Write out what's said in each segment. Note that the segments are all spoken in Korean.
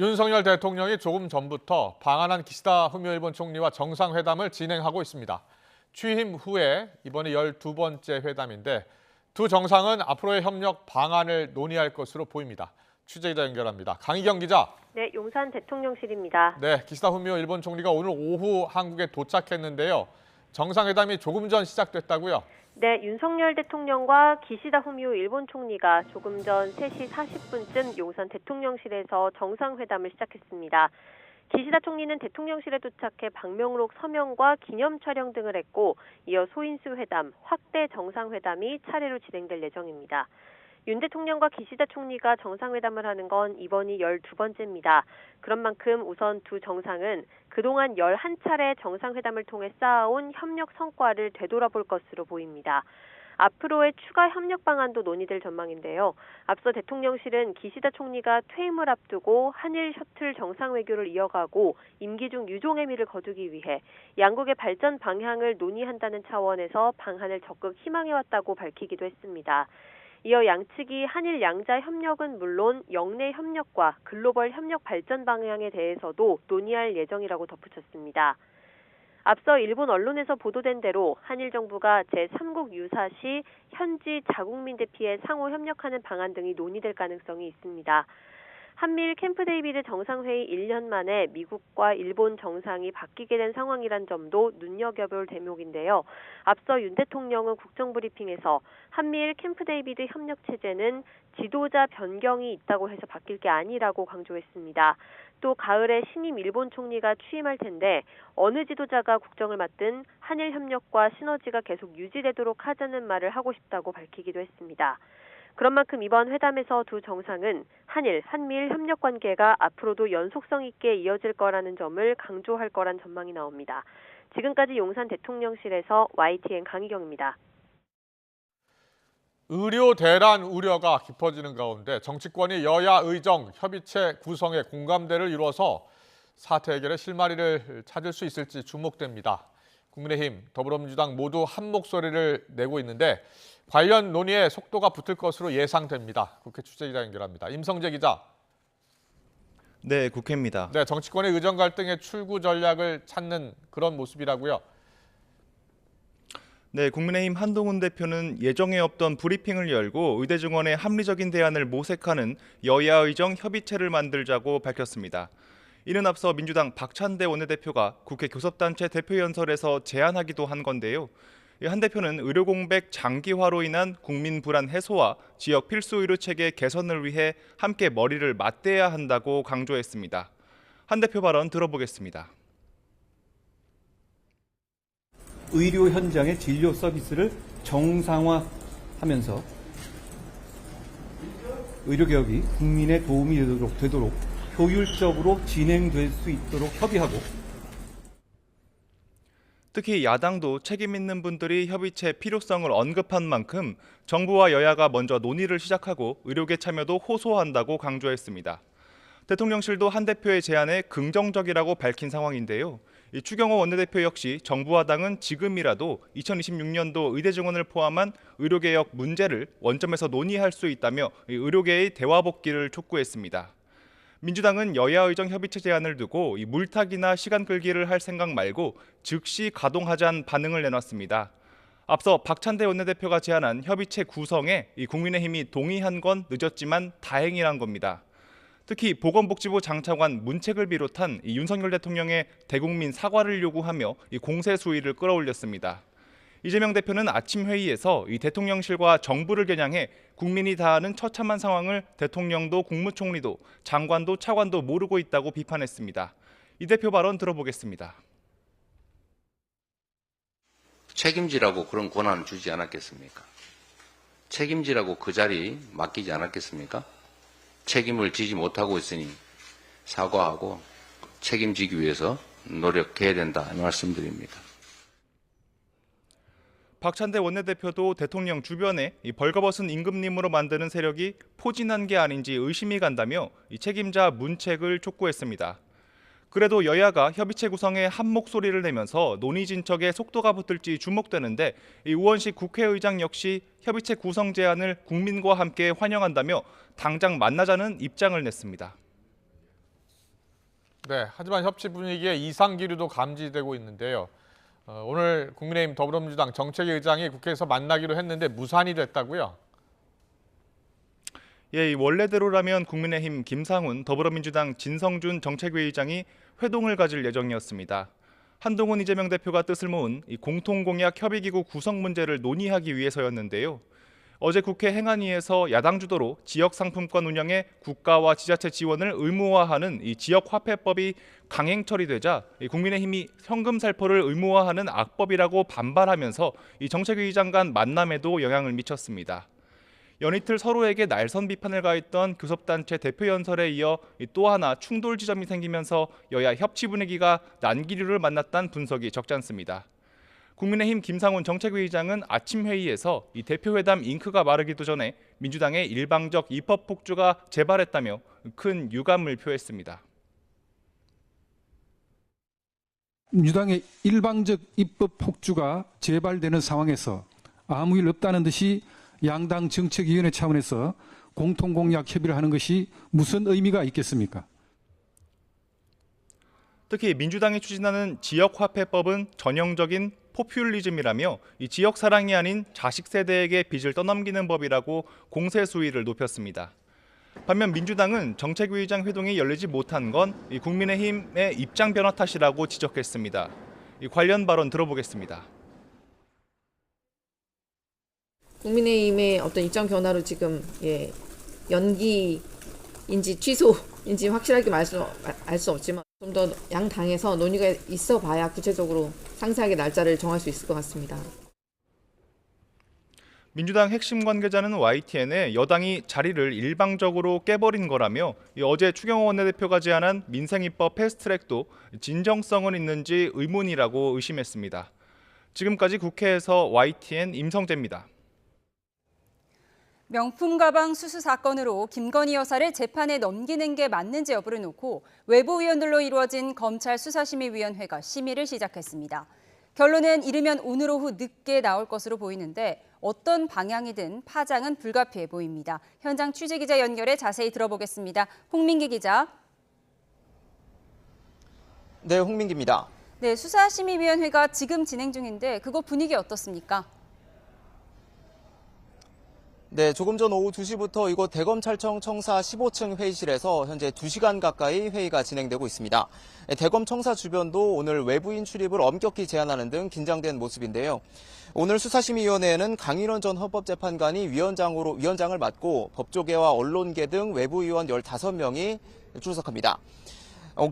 윤석열 대통령이 조금 전부터 방한한 기시다 후미오 일본 총리와 정상회담을 진행하고 있습니다. 취임 후에 이번이 12번째 회담인데 두 정상은 앞으로의 협력 방안을 논의할 것으로 보입니다. 취재기자 연결합니다. 강희경 기자. 네, 용산 대통령실입니다. 네, 기시다 후미오 일본 총리가 오늘 오후 한국에 도착했는데요. 정상회담이 조금 전 시작됐다고요? 네, 윤석열 대통령과 기시다 후미오 일본 총리가 조금 전 3시 40분쯤 용산 대통령실에서 정상회담을 시작했습니다. 기시다 총리는 대통령실에 도착해 방명록 서명과 기념 촬영 등을 했고 이어 소인수 회담, 확대 정상회담이 차례로 진행될 예정입니다. 윤 대통령과 기시다 총리가 정상회담을 하는 건 이번이 12번째입니다. 그런 만큼 우선 두 정상은 그동안 11차례 정상회담을 통해 쌓아온 협력 성과를 되돌아볼 것으로 보입니다. 앞으로의 추가 협력 방안도 논의될 전망인데요. 앞서 대통령실은 기시다 총리가 퇴임을 앞두고 한일 셔틀 정상외교를 이어가고 임기 중 유종의미를 거두기 위해 양국의 발전 방향을 논의한다는 차원에서 방안을 적극 희망해왔다고 밝히기도 했습니다. 이어 양측이 한일 양자 협력은 물론 영내 협력과 글로벌 협력 발전 방향에 대해서도 논의할 예정이라고 덧붙였습니다. 앞서 일본 언론에서 보도된 대로 한일 정부가 제3국 유사 시 현지 자국민 대피에 상호 협력하는 방안 등이 논의될 가능성이 있습니다. 한미일 캠프 데이비드 정상회의 1년 만에 미국과 일본 정상이 바뀌게 된 상황이란 점도 눈여겨볼 대목인데요. 앞서 윤 대통령은 국정브리핑에서 한미일 캠프 데이비드 협력체제는 지도자 변경이 있다고 해서 바뀔 게 아니라고 강조했습니다. 또 가을에 신임 일본 총리가 취임할 텐데 어느 지도자가 국정을 맡든 한일 협력과 시너지가 계속 유지되도록 하자는 말을 하고 싶다고 밝히기도 했습니다. 그런 만큼 이번 회담에서 두 정상은 한미일 협력 관계가 앞으로도 연속성 있게 이어질 거라는 점을 강조할 거란 전망이 나옵니다. 지금까지 용산 대통령실에서 YTN 강희경입니다. 의료 대란 우려가 깊어지는 가운데 정치권이 여야 의정 협의체 구성에 공감대를 이루어서 사태 해결의 실마리를 찾을 수 있을지 주목됩니다. 국민의힘, 더불어민주당 모두 한 목소리를 내고 있는데 관련 논의에 속도가 붙을 것으로 예상됩니다. 국회 취재기자 연결합니다. 임성재 기자. 네, 국회입니다. 네, 정치권의 의정 갈등의 출구 전략을 찾는 그런 모습이라고요. 네, 국민의힘 한동훈 대표는 예정에 없던 브리핑을 열고 의대 증원의 합리적인 대안을 모색하는 여야 의정 협의체를 만들자고 밝혔습니다. 이는 앞서 민주당 박찬대 원내대표가 국회 교섭단체 대표연설에서 제안하기도 한 건데요. 한 대표는 의료 공백 장기화로 인한 국민 불안 해소와 지역 필수 의료 체계 개선을 위해 함께 머리를 맞대야 한다고 강조했습니다. 한 대표 발언 들어보겠습니다. 의료 현장의 진료 서비스를 정상화하면서 의료개혁이 국민의 도움이 되도록 효율적으로 진행될 수 있도록 협의하고 특히 야당도 책임 있는 분들이 협의체 필요성을 언급한 만큼 정부와 여야가 먼저 논의를 시작하고 의료계 참여도 호소한다고 강조했습니다. 대통령실도 한 대표의 제안에 긍정적이라고 밝힌 상황인데요. 추경호 원내대표 역시 정부와 당은 지금이라도 2026년도 의대 증원을 포함한 의료개혁 문제를 원점에서 논의할 수 있다며 의료계의 대화 복귀를 촉구했습니다. 민주당은 여야 의정 협의체 제안을 두고 물타기나 시간 끌기를 할 생각 말고 즉시 가동하자는 반응을 내놨습니다. 앞서 박찬대 원내대표가 제안한 협의체 구성에 국민의힘이 동의한 건 늦었지만 다행이란 겁니다. 특히 보건복지부 장차관 문책을 비롯한 윤석열 대통령의 대국민 사과를 요구하며 공세 수위를 끌어올렸습니다. 이재명 대표는 아침 회의에서 대통령실과 정부를 겨냥해 국민이 다하는 처참한 상황을 대통령도 국무총리도 장관도 차관도 모르고 있다고 비판했습니다. 이 대표 발언 들어보겠습니다. 책임지라고 그런 권한을 주지 않았겠습니까? 책임지라고 그 자리 맡기지 않았겠습니까? 책임을 지지 못하고 있으니 사과하고 책임지기 위해서 노력해야 된다 말씀드립니다. 박찬대 원내대표도 대통령 주변에 벌거벗은 임금님으로 만드는 세력이 포진한 게 아닌지 의심이 간다며 책임자 문책을 촉구했습니다. 그래도 여야가 협의체 구성에 한 목소리를 내면서 논의 진척에 속도가 붙을지 주목되는데 우원식 국회의장 역시 협의체 구성 제안을 국민과 함께 환영한다며 당장 만나자는 입장을 냈습니다. 네, 하지만 협치 분위기에 이상 기류도 감지되고 있는데요. 오늘 국민의힘 더불어민주당 정책위 의장이 국회에서 만나기로 했는데 무산이 됐다고요? 예, 원래대로라면 국민의힘 김상훈, 더불어민주당 진성준 정책위 의장이 회동을 가질 예정이었습니다. 한동훈 이재명 대표가 뜻을 모은 이 공통공약 협의기구 구성 문제를 논의하기 위해서였는데요. 어제 국회 행안위에서 야당 주도로 지역 상품권 운영에 국가와 지자체 지원을 의무화하는 이 지역화폐법이 강행 처리되자 국민의힘이 현금 살포를 의무화하는 악법이라고 반발하면서 이 정책위 의장 간 만남에도 영향을 미쳤습니다. 연이틀 서로에게 날선 비판을 가했던 교섭단체 대표 연설에 이어 또 하나 충돌 지점이 생기면서 여야 협치 분위기가 난기류를 만났다는 분석이 적지 않습니다. 국민의힘 김상훈 정책위 의장은 아침 회의에서 이 대표회담 잉크가 마르기도 전에 민주당의 일방적 입법 폭주가 재발했다며 큰 유감을 표했습니다. 민주당의 일방적 입법 폭주가 재발되는 상황에서 아무 일 없다는 듯이 양당 정책위원회 차원에서 공통공약 협의를 하는 것이 무슨 의미가 있겠습니까? 특히 민주당이 추진하는 지역화폐법은 전형적인 포퓰리즘이라며 이 지역 사랑이 아닌 자식 세대에게 빚을 떠넘기는 법이라고 공세 수위를 높였습니다. 반면 민주당은 정책위 의장 회동이 열리지 못한 건 이 국민의힘의 입장 변화 탓이라고 지적했습니다. 이 관련 발언 들어보겠습니다. 국민의힘의 어떤 입장 변화로 지금 연기인지 취소인지 확실하게 알 수 없지만 좀 더 양 당에서 논의가 있어 봐야 구체적으로 상세하게 날짜를 정할 수 있을 것 같습니다. 민주당 핵심 관계자는 YTN에 여당이 자리를 일방적으로 깨버린 거라며 어제 추경호 원내대표가 제안한 민생입법 패스트트랙도 진정성은 있는지 의문이라고 의심했습니다. 지금까지 국회에서 YTN 임성재입니다. 명품 가방 수수 사건으로 김건희 여사를 재판에 넘기는 게 맞는지 여부를 놓고 외부 위원들로 이루어진 검찰 수사심의위원회가 심의를 시작했습니다. 결론은 이르면 오늘 오후 늦게 나올 것으로 보이는데 어떤 방향이든 파장은 불가피해 보입니다. 현장 취재기자 연결해 자세히 들어보겠습니다. 홍민기 기자. 네, 홍민기입니다. 네, 수사심의위원회가 지금 진행 중인데 그거 분위기 어떻습니까? 네, 조금 전 오후 2시부터 이곳 대검찰청 청사 15층 회의실에서 현재 2시간 가까이 회의가 진행되고 있습니다. 대검 청사 주변도 오늘 외부인 출입을 엄격히 제한하는 등 긴장된 모습인데요. 오늘 수사심의위원회에는 강인원 전 헌법재판관이 위원장을 맡고 법조계와 언론계 등 외부위원 15명이 출석합니다.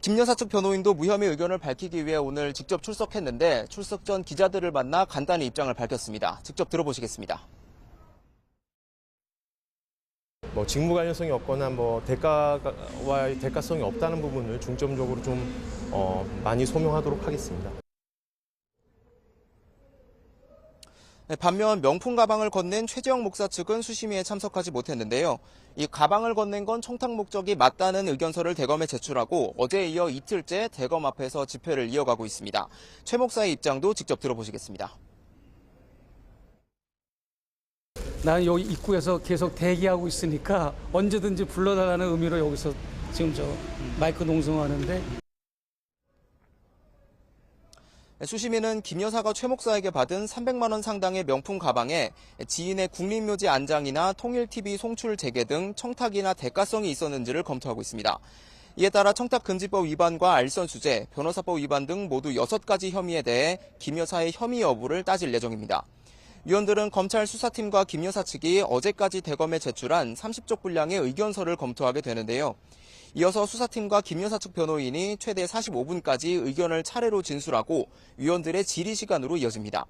김 여사 측 변호인도 무혐의 의견을 밝히기 위해 오늘 직접 출석했는데 출석 전 기자들을 만나 간단히 입장을 밝혔습니다. 직접 들어보시겠습니다. 직무 관련성이 없거나 대가와의 대가성이 없다는 부분을 중점적으로 좀 많이 소명하도록 하겠습니다. 네, 반면 명품 가방을 건넨 최재형 목사 측은 수심위에 참석하지 못했는데요. 이 가방을 건넨 건 청탁 목적이 맞다는 의견서를 대검에 제출하고 어제에 이어 이틀째 대검 앞에서 집회를 이어가고 있습니다. 최 목사의 입장도 직접 들어보시겠습니다. 나는 여기 입구에서 계속 대기하고 있으니까 언제든지 불러달라는 의미로 여기서 지금 마이크 농성하는데. 수심위는 김 여사가 최 목사에게 받은 300만 원 상당의 명품 가방에 지인의 국립묘지 안장이나 통일TV 송출 재개 등 청탁이나 대가성이 있었는지를 검토하고 있습니다. 이에 따라 청탁금지법 위반과 알선수재, 변호사법 위반 등 모두 6가지 혐의에 대해 김 여사의 혐의 여부를 따질 예정입니다. 위원들은 검찰 수사팀과 김 여사 측이 어제까지 대검에 제출한 30쪽 분량의 의견서를 검토하게 되는데요. 이어서 수사팀과 김 여사 측 변호인이 최대 45분까지 의견을 차례로 진술하고 위원들의 질의 시간으로 이어집니다.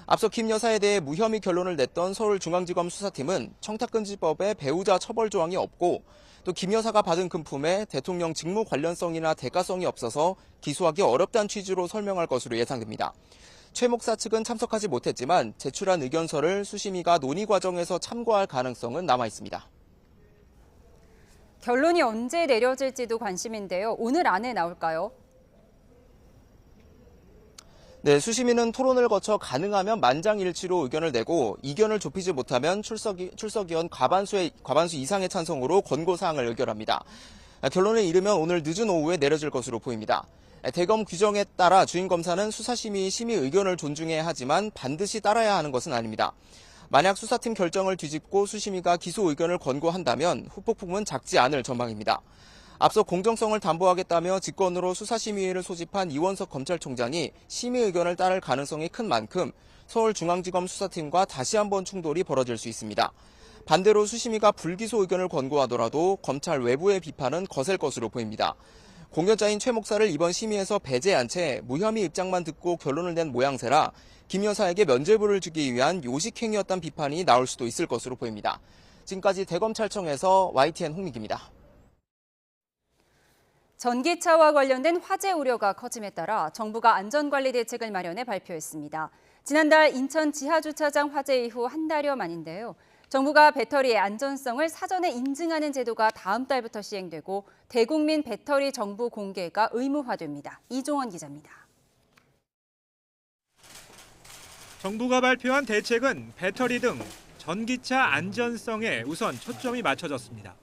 앞서 김 여사에 대해 무혐의 결론을 냈던 서울중앙지검 수사팀은 청탁금지법에 배우자 처벌 조항이 없고 또 김 여사가 받은 금품에 대통령 직무 관련성이나 대가성이 없어서 기소하기 어렵다는 취지로 설명할 것으로 예상됩니다. 최 목사 측은 참석하지 못했지만 제출한 의견서를 수심위가 논의 과정에서 참고할 가능성은 남아 있습니다. 결론이 언제 내려질지도 관심인데요. 오늘 안에 나올까요? 네, 수심위는 토론을 거쳐 가능하면 만장일치로 의견을 내고 이견을 좁히지 못하면 출석위원 과반수 이상의 찬성으로 권고사항을 의결합니다. 결론을 이르면 오늘 늦은 오후에 내려질 것으로 보입니다. 대검 규정에 따라 주임검사는 수사심의 심의 의견을 존중해야 하지만 반드시 따라야 하는 것은 아닙니다. 만약 수사팀 결정을 뒤집고 수심위가 기소 의견을 권고한다면 후폭풍은 작지 않을 전망입니다. 앞서 공정성을 담보하겠다며 직권으로 수사심의위를 소집한 이원석 검찰총장이 심의 의견을 따를 가능성이 큰 만큼 서울중앙지검 수사팀과 다시 한번 충돌이 벌어질 수 있습니다. 반대로 수심위가 불기소 의견을 권고하더라도 검찰 외부의 비판은 거셀 것으로 보입니다. 공여자인 최 목사를 이번 심의에서 배제한 채 무혐의 입장만 듣고 결론을 낸 모양새라 김 여사에게 면죄부를 주기 위한 요식행위였다는 비판이 나올 수도 있을 것으로 보입니다. 지금까지 대검찰청에서 YTN 홍민기입니다. 전기차와 관련된 화재 우려가 커짐에 따라 정부가 안전관리 대책을 마련해 발표했습니다. 지난달 인천 지하주차장 화재 이후 한 달여 만인데요. 정부가 배터리의 안전성을 사전에 인증하는 제도가 다음 달부터 시행되고 대국민 배터리 정보 공개가 의무화됩니다. 이종원 기자입니다. 정부가 발표한 대책은 배터리 등 전기차 안전성에 우선 초점이 맞춰졌습니다.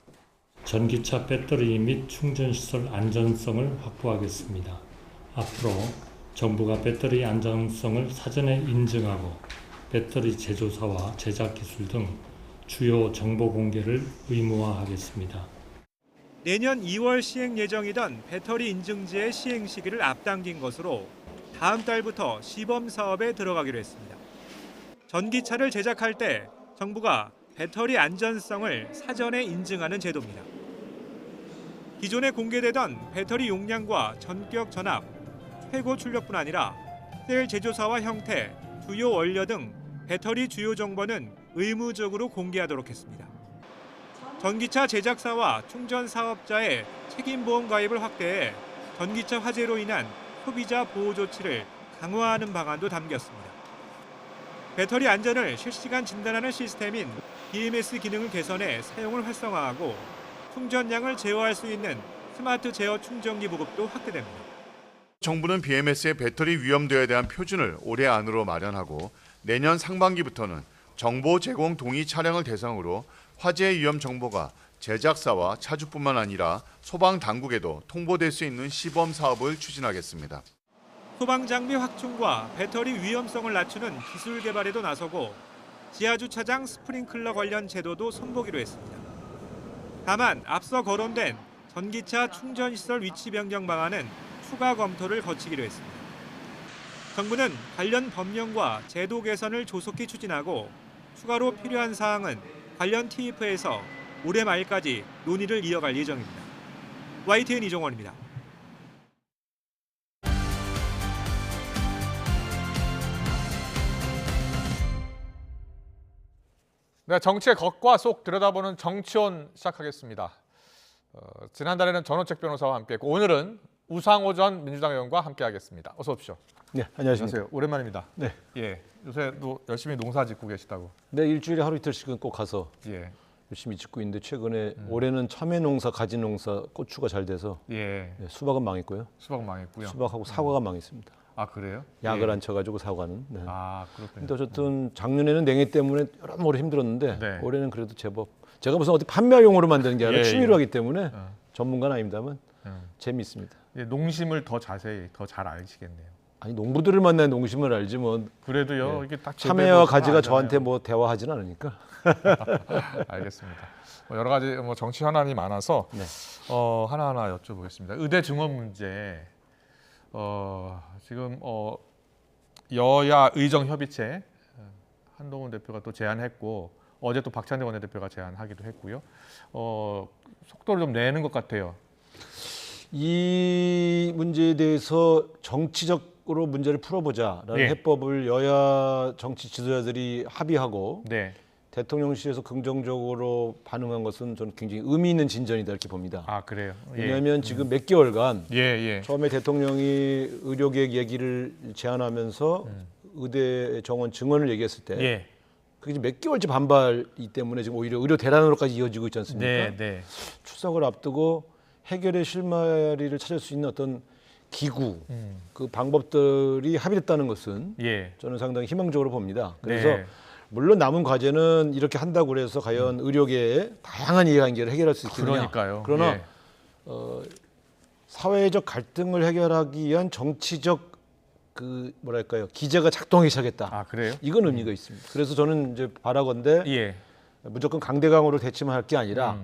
전기차 배터리 및 충전시설 안전성을 확보하겠습니다. 앞으로 정부가 배터리 안전성을 사전에 인증하고 배터리 제조사와 제작 기술 등 주요 정보 공개를 의무화하겠습니다. 내년 2월 시행 예정이던 배터리 인증제의 시행 시기를 앞당긴 것으로 다음 달부터 시범 사업에 들어가기로 했습니다. 전기차를 제작할 때 정부가 배터리 안전성을 사전에 인증하는 제도입니다. 기존에 공개되던 배터리 용량과 전격 전압, 최고 출력뿐 아니라 셀 제조사와 형태, 주요 원료 등 배터리 주요 정보는 의무적으로 공개하도록 했습니다. 전기차 제작사와 충전 사업자의 책임보험 가입을 확대해 전기차 화재로 인한 소비자 보호 조치를 강화하는 방안도 담겼습니다. 배터리 안전을 실시간 진단하는 시스템인 BMS 기능을 개선해 사용을 활성화하고 충전량을 제어할 수 있는 스마트 제어 충전기 보급도 확대됩니다. 정부는 BMS의 배터리 위험도에 대한 표준을 올해 안으로 마련하고 내년 상반기부터는 정보 제공 동의 차량을 대상으로 화재 위험 정보가 제작사와 차주뿐만 아니라 소방 당국에도 통보될 수 있는 시범 사업을 추진하겠습니다. 소방 장비 확충과 배터리 위험성을 낮추는 기술 개발에도 나서고 지하주차장 스프링클러 관련 제도도 손보기로 했습니다. 다만 앞서 거론된 전기차 충전시설 위치 변경 방안은 추가 검토를 거치기로 했습니다. 정부는 관련 법령과 제도 개선을 조속히 추진하고 추가로 필요한 사항은 관련 TF에서 올해 말까지 논의를 이어갈 예정입니다. YTN 이종원입니다. 네, 정치의 겉과 속 들여다보는 정치원 시작하겠습니다. 지난달에는 전원책 변호사와 함께했고 오늘은 우상호 전 민주당 의원과 함께하겠습니다. 어서 오십시오. 네, 안녕하십니까. 안녕하세요. 오랜만입니다. 네. 예, 요새도 열심히 농사 짓고 계시다고. 네, 일주일에 하루 이틀씩은 꼭 가서 예. 열심히 짓고 있는데 최근에 올해는 참외 농사, 가지 농사, 고추가 잘 돼서 예. 네, 수박은 망했고요. 수박은 망했고요. 수박하고 사과가 망했습니다. 아, 그래요? 약을 예. 안 쳐가지고 사과는. 네. 아, 그렇군요. 근데 어쨌든 작년에는 냉해 때문에 여러모로 힘들었는데 네. 올해는 그래도 제법. 제가 무슨 어디 판매용으로 만드는 게 아니라 예, 취미로 예. 하기 때문에 전문가는 아닙니다만 재미있습니다. 예, 농심을 더 자세히 더 잘 아시겠네요. 아니 농부들을 만나야 농심을 알지 뭐. 그래도요. 예. 이게 딱 참외와 가지가 알잖아요. 저한테 뭐 대화하진 않으니까. 알겠습니다. 여러 가지 정치 현안이 많아서 네. 하나하나 여쭤보겠습니다. 의대 증원 문제 지금 여야 의정 협의체 한동훈 대표가 또 제안했고 어제 또 박찬대 원내대표가 제안하기도 했고요. 속도를 좀 내는 것 같아요. 이 문제에 대해서 정치적으로 문제를 풀어보자라는 네. 해법을 여야 정치 지도자들이 합의하고 네. 대통령실에서 긍정적으로 반응한 것은 저는 굉장히 의미 있는 진전이다 이렇게 봅니다. 아, 그래요? 왜냐하면 지금 몇 개월간 처음에 대통령이 의료계획 얘기를 제안하면서 의대 정원 증원을 얘기했을 때 그게 몇 개월째 반발이기 때문에 지금 오히려 의료 대란으로까지 이어지고 있지 않습니까? 네. 추석을 앞두고 해결의 실마리를 찾을 수 있는 어떤 기구, 그 방법들이 합의됐다는 것은 저는 상당히 희망적으로 봅니다. 그래서 물론 남은 과제는 이렇게 한다고 해서 과연 의료계의 다양한 이해관계를 해결할 수 있겠느냐. 그러니까요. 그러나 사회적 갈등을 해결하기 위한 정치적 기제가 작동하기 시작했다. 아, 그래요? 이건 의미가 있습니다. 그래서 저는 이제 바라건대 예. 무조건 강대강으로 대치만 할 게 아니라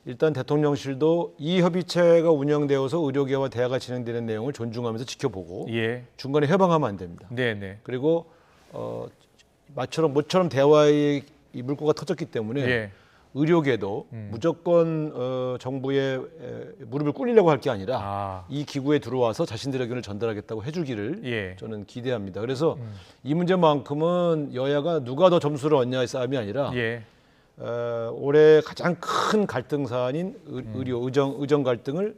일단 대통령실도 이 협의체가 운영되어서 의료계와 대화가 진행되는 내용을 존중하면서 지켜보고 예. 중간에 해방하면 안 됩니다. 네네. 그리고 모처럼 대화의 이 물꼬가 터졌기 때문에 예. 의료계도 무조건 정부에 무릎을 꿇리려고 할 게 아니라 이 기구에 들어와서 자신들의 의견을 전달하겠다고 해주기를 예. 저는 기대합니다. 그래서 이 문제만큼은 여야가 누가 더 점수를 얻냐의 싸움이 아니라 예. 올해 가장 큰 갈등 사안인 의정 갈등을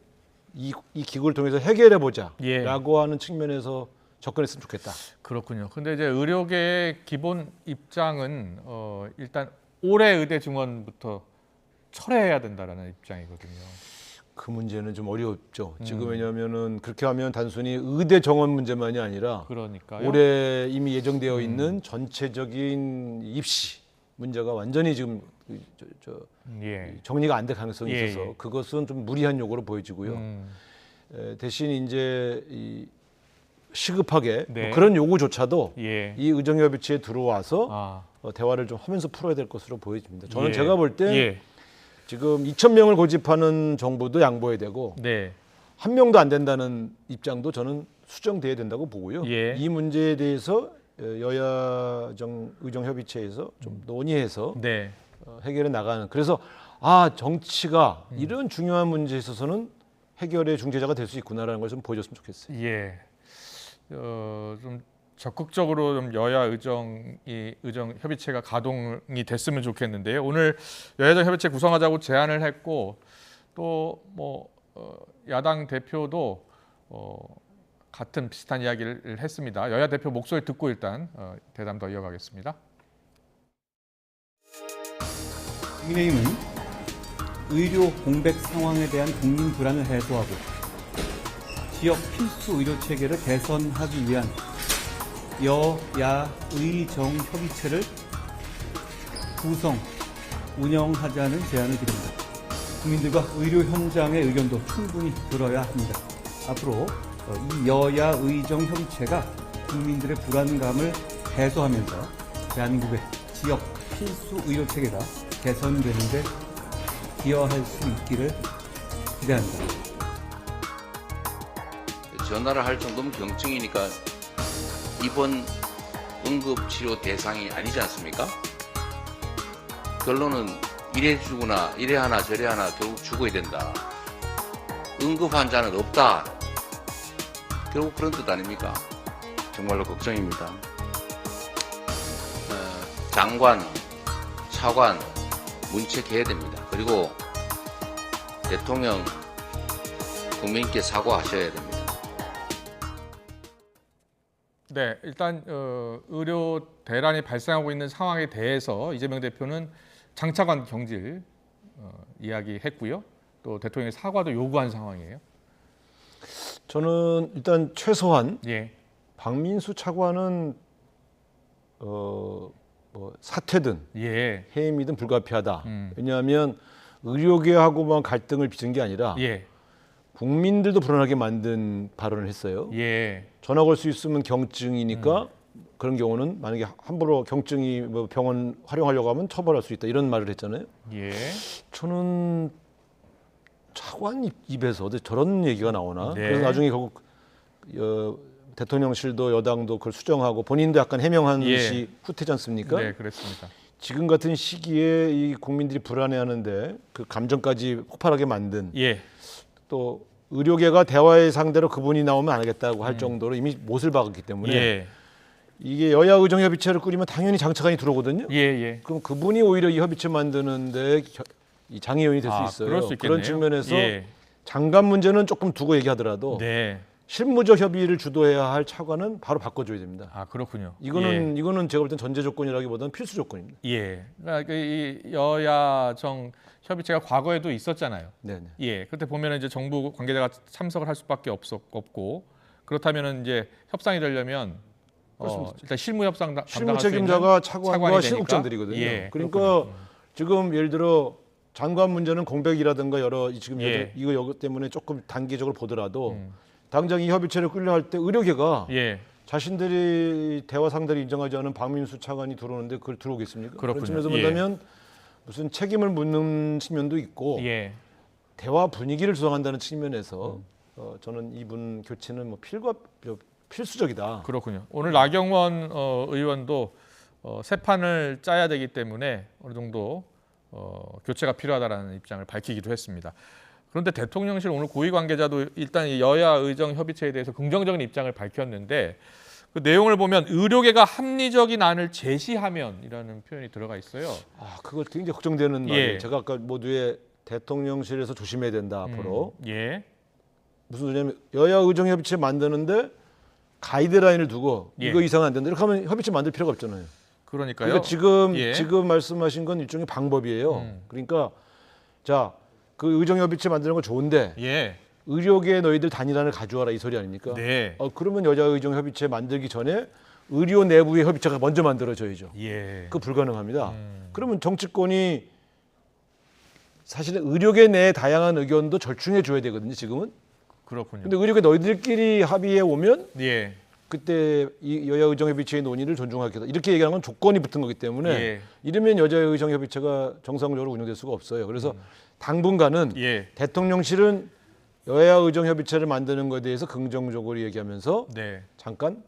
이 기구를 통해서 해결해 보자라고 하는 측면에서 접근했으면 좋겠다. 그렇군요. 근데 이제 의료계의 기본 입장은 일단 올해 의대 증원부터 철회해야 된다라는 입장이거든요. 그 문제는 좀 어렵죠. 지금 왜냐하면은 그렇게 하면 단순히 의대 정원 문제만이 아니라 그러니까요. 올해 이미 예정되어 있는 전체적인 입시 문제가 완전히 지금 예. 정리가 안 될 가능성이 예, 있어서 예. 그것은 좀 무리한 요구로 보여지고요. 대신 이제 시급하게 네. 그런 요구조차도 예. 이 의정협의체에 들어와서 대화를 좀 하면서 풀어야 될 것으로 보여집니다. 저는 예. 제가 볼 때 예. 지금 2,000명을 고집하는 정부도 양보해야 되고 네. 한 명도 안 된다는 입장도 저는 수정돼야 된다고 보고요. 예. 이 문제에 대해서 여야정 의정협의체에서 좀 논의해서 네. 해결해 나가는. 그래서 정치가 이런 중요한 문제에 있어서는 해결의 중재자가 될 수 있구나라는 걸 좀 보여줬으면 좋겠어요. 예. 좀 적극적으로 좀 여야 의정 협의체가 가동이 됐으면 좋겠는데요. 오늘 여야정 협의체 구성하자고 제안을 했고 또 야당 대표도 같은 비슷한 이야기를 했습니다. 여야 대표 목소리 듣고 일단 대담 더 이어가겠습니다. 국민의힘은 의료 공백 상황에 대한 국민 불안을 해소하고 지역 필수 의료 체계를 개선하기 위한 여야 의정 협의체를 구성, 운영하자는 제안을 드립니다. 국민들과 의료 현장의 의견도 충분히 들어야 합니다. 앞으로 이 여야 의정 협의체가 국민들의 불안감을 해소하면서 대한민국의 지역 필수 의료 체계가 개선되는 데 기여할 수 있기를 기대합니다. 전화를 할 정도면 경증이니까 입원 응급치료 대상이 아니지 않습니까? 결론은 이래 주거나 이래 하나 저래 하나 결국 죽어야 된다. 응급 환자는 없다. 결국 그런 뜻 아닙니까? 정말로 걱정입니다. 장관, 차관 문책해야 됩니다. 그리고 대통령 국민께 사과하셔야 됩니다. 네, 일단 의료 대란이 발생하고 있는 상황에 대해서 이재명 대표는 장차관 경질 이야기했고요. 또 대통령의 사과도 요구한 상황이에요. 저는 일단 최소한 예. 박민수 차관은 사퇴든 예. 해임이든 불가피하다. 왜냐하면 의료계하고만 갈등을 빚은 게 아니라 예. 국민들도 불안하게 만든 발언을 했어요. 예. 전화 걸 수 있으면 경증이니까 그런 경우는 만약에 함부로 경증이 병원 활용하려고 하면 처벌할 수 있다. 이런 말을 했잖아요. 예. 저는 차관 입에서 저런 얘기가 나오나? 네. 그래서 나중에 결국 대통령실도 여당도 그걸 수정하고 본인도 약간 해명한 것이 후퇴지 않습니까? 네, 그렇습니다. 지금 같은 시기에 이 국민들이 불안해하는데 그 감정까지 폭발하게 만든 또 의료계가 대화의 상대로 그분이 나오면 안 하겠다고 할 정도로 이미 못을 박았기 때문에 이게 여야 의정 협의체를 꾸리면 당연히 장차관이 들어오거든요. 그럼 그분이 오히려 이 협의체 만드는데 이 장애요인이 될 수 있어요. 그럴 수 있겠네요. 그런 측면에서 장관 문제는 조금 두고 얘기하더라도 실무적 협의를 주도해야 할 차관은 바로 바꿔줘야 됩니다. 아, 그렇군요. 이거는 제가 볼 땐 전제 조건이라기보다는 필수 조건입니다. 예. 그러니까 이 여야정 협의체가 과거에도 있었잖아요. 네네. 예. 그때 보면은 이제 정부 관계자가 참석을 할 수밖에 없고 그렇다면은 이제 협상이 되려면 일단 실무 협상 실무 책임자가 차관과 실국장들이거든요. 그러니까 지금 예를 들어 장관 문제는 공백이라든가 여러 지금 예. 이거 때문에 조금 단기적으로 보더라도 당장 이 협의체를 끌려할 때 의료계가 예. 자신들이 대화 상대를 인정하지 않은 박민수 차관이 들어오는데 그걸 들어오겠습니까? 그렇군요. 그런 측면에서 예. 본다면 무슨 책임을 묻는 측면도 있고 예. 대화 분위기를 조성한다는 측면에서 저는 이분 교체는 뭐 필수적이다. 그렇군요. 오늘 나경원 의원도 새 판을 짜야 되기 때문에 어느 정도 교체가 필요하다라는 입장을 밝히기도 했습니다. 그런데 대통령실 오늘 고위 관계자도 일단 이 여야 의정 협의체에 대해서 긍정적인 입장을 밝혔는데 그 내용을 보면 의료계가 합리적인 안을 제시하면이라는 표현이 들어가 있어요. 아, 그거 굉장히 걱정되는 예. 말이에요. 제가 아까 모두에 대통령실에서 조심해야 된다 앞으로. 예. 무슨 소리냐면 여야 의정 협의체 만드는데 가이드라인을 두고 예. 이거 이상은 안 된다. 이렇게 하면 협의체 만들 필요가 없잖아요. 그러니까요. 그러니까 지금 예. 지금 말씀하신 건 일종의 방법이에요. 그러니까 자, 그 의정 협의체 만드는 건 좋은데 예. 의료계 너희들 단일안을 가져와라 이 소리 아닙니까? 네. 그러면 여자 의정 협의체 만들기 전에 의료 내부의 협의체가 먼저 만들어져야죠. 예. 그 불가능합니다. 그러면 정치권이 사실은 의료계 내 다양한 의견도 절충해 줘야 되거든요. 지금은. 그렇군요. 근데 의료계 너희들끼리 합의해 오면 예. 그때 이 여야 의정 협의체의 논의를 존중하겠다. 이렇게 얘기하는 건 조건이 붙은 거기 때문에 예. 이러면 여자 의정 협의체가 정상적으로 운영될 수가 없어요. 그래서 당분간은 예. 대통령실은 여야 의정 협의체를 만드는 것에 대해서 긍정적으로 얘기하면서 네. 잠깐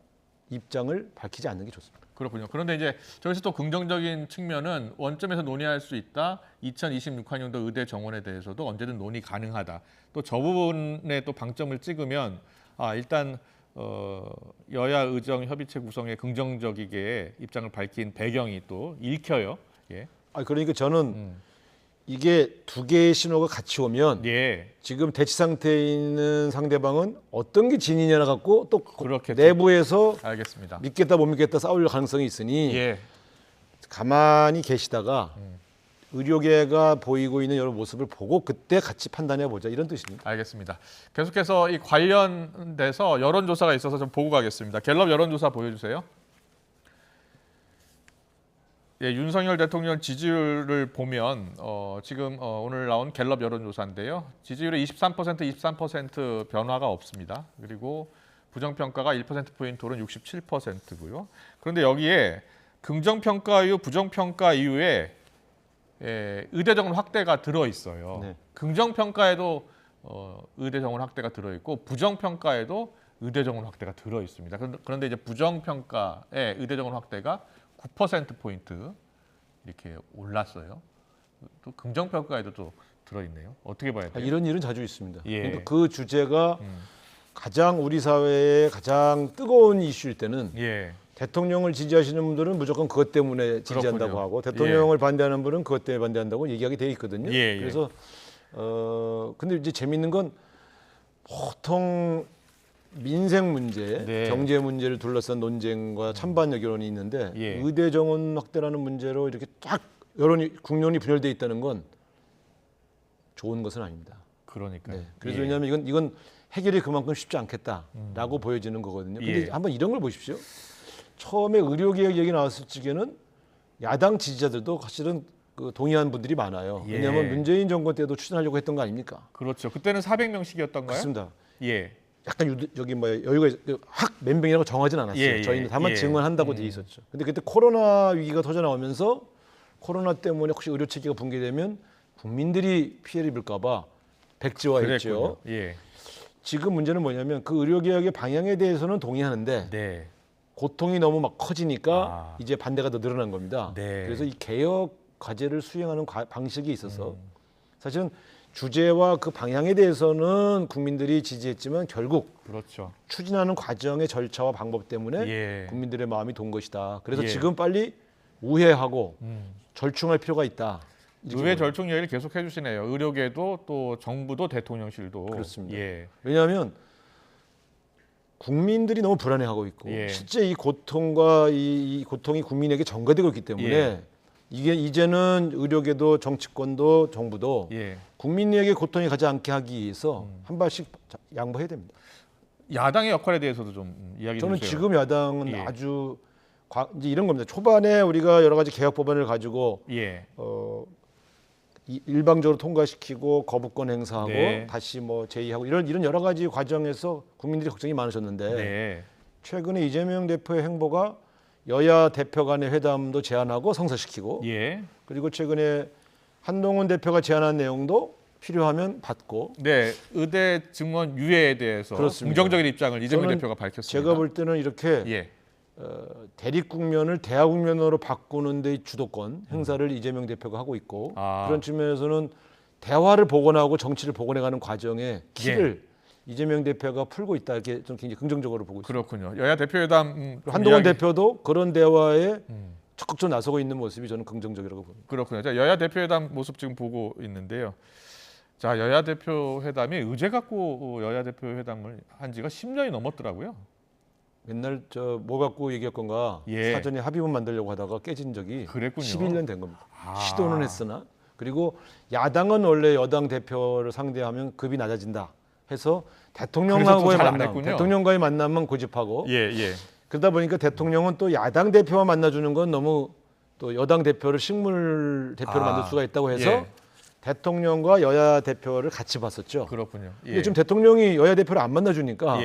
입장을 밝히지 않는 게 좋습니다. 그렇군요. 그런데 이제 저기서 또 긍정적인 측면은 원점에서 논의할 수 있다. 2026학년도 의대 정원에 대해서도 언제든 논의 가능하다. 또 저 부분에 또 방점을 찍으면 일단 여야 의정 협의체 구성에 긍정적이게 입장을 밝힌 배경이 또 읽혀요. 예. 그러니까 저는 이게 두 개의 신호가 같이 오면 예. 지금 대치 상태에 있는 상대방은 어떤 게 진이냐 갖고 또 그렇겠죠. 내부에서 알겠습니다. 믿겠다 못 믿겠다 싸울 가능성이 있으니 예. 가만히 계시다가 의료계가 보이고 있는 여러 모습을 보고 그때 같이 판단해 보자 이런 뜻입니다. 알겠습니다. 계속해서 이 관련돼서 여론조사가 있어서 좀 보고 가겠습니다. 갤럽 여론조사 보여주세요. 예, 윤석열 대통령 지지율을 보면 지금 오늘 나온 갤럽 여론조사인데요. 지지율이 23% 변화가 없습니다. 그리고 부정평가가 1%포인트 오른 67%고요. 그런데 여기에 긍정평가 이후 부정평가 이후에 의대 정원 확대가 들어있어요. 네. 긍정평가에도 의대 정원 확대가 들어있고 부정평가에도 의대 정원 확대가 들어있습니다. 그런데 이제 부정평가의 의대 정원 확대가 9%포인트 이렇게 올랐어요. 또 긍정평가에도 또 들어있네요. 어떻게 봐야 돼요? 이런 일은 자주 있습니다. 예. 그러니까 그 주제가 가장 우리 사회의 가장 뜨거운 이슈일 때는 예. 대통령을 지지하시는 분들은 무조건 그것 때문에 지지한다고 그렇군요. 하고 대통령을 예. 반대하는 분은 그것 때문에 반대한다고 얘기하게 돼 있거든요. 예, 예. 그래서 근데 이제 재밌는 건 보통 민생 문제, 네. 경제 문제를 둘러싼 논쟁과 찬반 여론이 있는데 예. 의대 정원 확대라는 문제로 이렇게 딱 국론이 분열돼 있다는 건 좋은 것은 아닙니다. 그러니까요. 네. 그래서 예. 왜냐하면 이건 해결이 그만큼 쉽지 않겠다라고 보여지는 거거든요. 근데 예. 한번 이런 걸 보십시오. 처음에 의료개혁 얘기 나왔을 적에는 야당 지지자들도 사실은 동의한 분들이 많아요. 예. 왜냐하면 문재인 정권 때도 추진하려고 했던 거 아닙니까? 그렇죠. 그때는 400명씩이었던가요? 그렇습니다. 예. 약간 여기 여유가 확 몇 명이라고 정하진 않았어요. 예, 예. 저희는 다만 예. 증언한다고 돼 있었죠. 근데 그때 코로나 위기가 터져 나오면서 코로나 때문에 혹시 의료 체계가 붕괴되면 국민들이 피해를 입을까 봐 백지화했죠. 예. 지금 문제는 뭐냐면 그 의료개혁의 방향에 대해서는 동의하는데 네. 고통이 너무 막 커지니까 이제 반대가 더 늘어난 겁니다. 네. 그래서 이 개혁 과제를 수행하는 방식이 있어서 사실은 주제와 그 방향에 대해서는 국민들이 지지했지만 결국 그렇죠. 추진하는 과정의 절차와 방법 때문에 예. 국민들의 마음이 돈 것이다. 그래서 예. 지금 빨리 우회하고 절충할 필요가 있다. 의회 절충 얘기를 계속 해주시네요. 의료계도 또 정부도 대통령실도. 그렇습니다. 예. 왜냐하면 국민들이 너무 불안해하고 있고 예. 실제 이 고통과 이 고통이 국민에게 전가되고 있기 때문에 예. 이게 이제는 의료계도 정치권도 정부도 예. 국민에게 고통이 가지 않게 하기 위해서 한 발씩 양보해야 됩니다. 야당의 역할에 대해서도 좀 이야기 저는 주세요. 지금 야당은 예. 아주 이제 이런 겁니다. 초반에 우리가 여러 가지 개혁 법안을 가지고 예. 일방적으로 통과시키고 거부권 행사하고 네. 다시 뭐 제의하고 이런 여러 가지 과정에서 국민들이 걱정이 많으셨는데 네. 최근에 이재명 대표의 행보가 여야 대표 간의 회담도 제안하고 성사시키고 예. 그리고 최근에 한동훈 대표가 제안한 내용도 필요하면 받고 네, 의대 증원 유예에 대해서 그렇습니다. 긍정적인 입장을 이재명 저는 대표가 밝혔습니다. 제가 볼 때는 이렇게 예. 대립 국면을 대화 국면으로 바꾸는 데 주도권 행사를 이재명 대표가 하고 있고 그런 측면에서는 대화를 복원하고 정치를 복원해가는 과정에 키를 이재명 대표가 풀고 있다 이렇게 좀 굉장히 긍정적으로 보고 있습니다. 그렇군요. 여야 대표회담 한동훈 대표도 그런 대화에 적극적으로 나서고 있는 모습이 저는 긍정적이라고 봅니다. 그렇군요. 자, 여야 대표회담 모습 지금 보고 있는데요. 자, 여야 대표회담이 의제 갖고 여야 대표회담을 한 지가 10년이 넘었더라고요. 맨날 저 뭐 갖고 얘기할 건가 사전에 합의문 만들려고 하다가 깨진 적이 그랬군요. 11년 된 겁니다. 시도는 했으나 그리고 야당은 원래 여당 대표를 상대하면 급이 낮아진다 해서 대통령하고의 만남, 대통령과의 만남은 고집하고 그러다 보니까 대통령은 또 야당 대표와 만나주는 건 너무 또 여당 대표를 식물 대표로 만들 수가 있다고 해서 대통령과 여야 대표를 같이 봤었죠. 그렇군요. 근데 지금 대통령이 여야 대표를 안 만나주니까